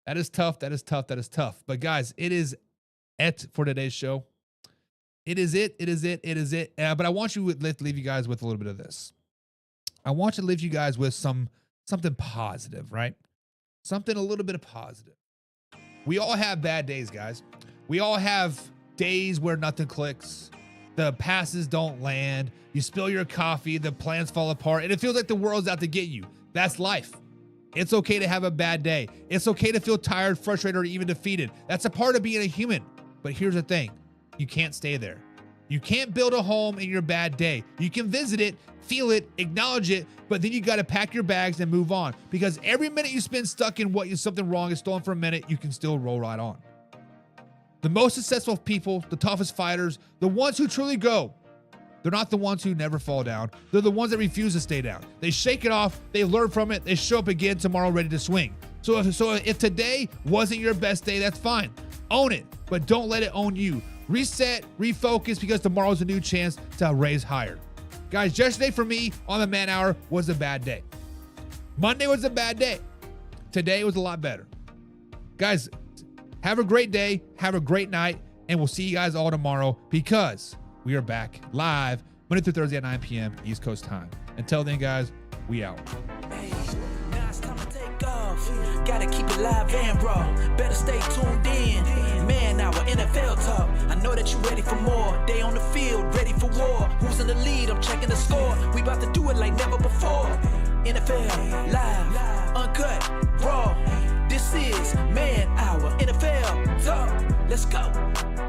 That is tough. That is tough. That is tough. But guys, it is it for today's show. It is it. It is it. It is it. But I want you to leave you guys with a little bit of this. I want you to leave you guys with something positive, right? Something a little bit of positive. We all have bad days, guys. We all have days where nothing clicks. The passes don't land. You spill your coffee. The plans fall apart. And it feels like the world's out to get you. That's life. It's okay to have a bad day. It's okay to feel tired, frustrated, or even defeated. That's a part of being a human. But here's the thing. You can't stay there. You can't build a home in your bad day. You can visit it, feel it, acknowledge it, but then you got to pack your bags and move on. Because every minute you spend stuck in something wrong is stolen for a minute, you can still roll right on. The most successful people, the toughest fighters, the ones who truly go, they're not the ones who never fall down. They're the ones that refuse to stay down. They shake it off, they learn from it, they show up again tomorrow ready to swing. So if today wasn't your best day, that's fine. Own it, but don't let it own you. Reset, refocus, because tomorrow's a new chance to raise higher. Guys, yesterday for me on the Man Hour was a bad day. Monday was a bad day. Today was a lot better. Guys, have a great day, have a great night, and we'll see you guys all tomorrow because we are back live Monday through Thursday at 9 p.m. East Coast time. Until then, guys, we out. Hey, now it's time to take off. Gotta keep it live and raw. Better stay tuned in. Man, our NFL talk. I know that you're ready for more. They on the field, ready for war. Who's in the lead? I'm checking the score. We about to do it like never before. NFL live, uncut, raw. This is Man Hour NFL talk. Let's go.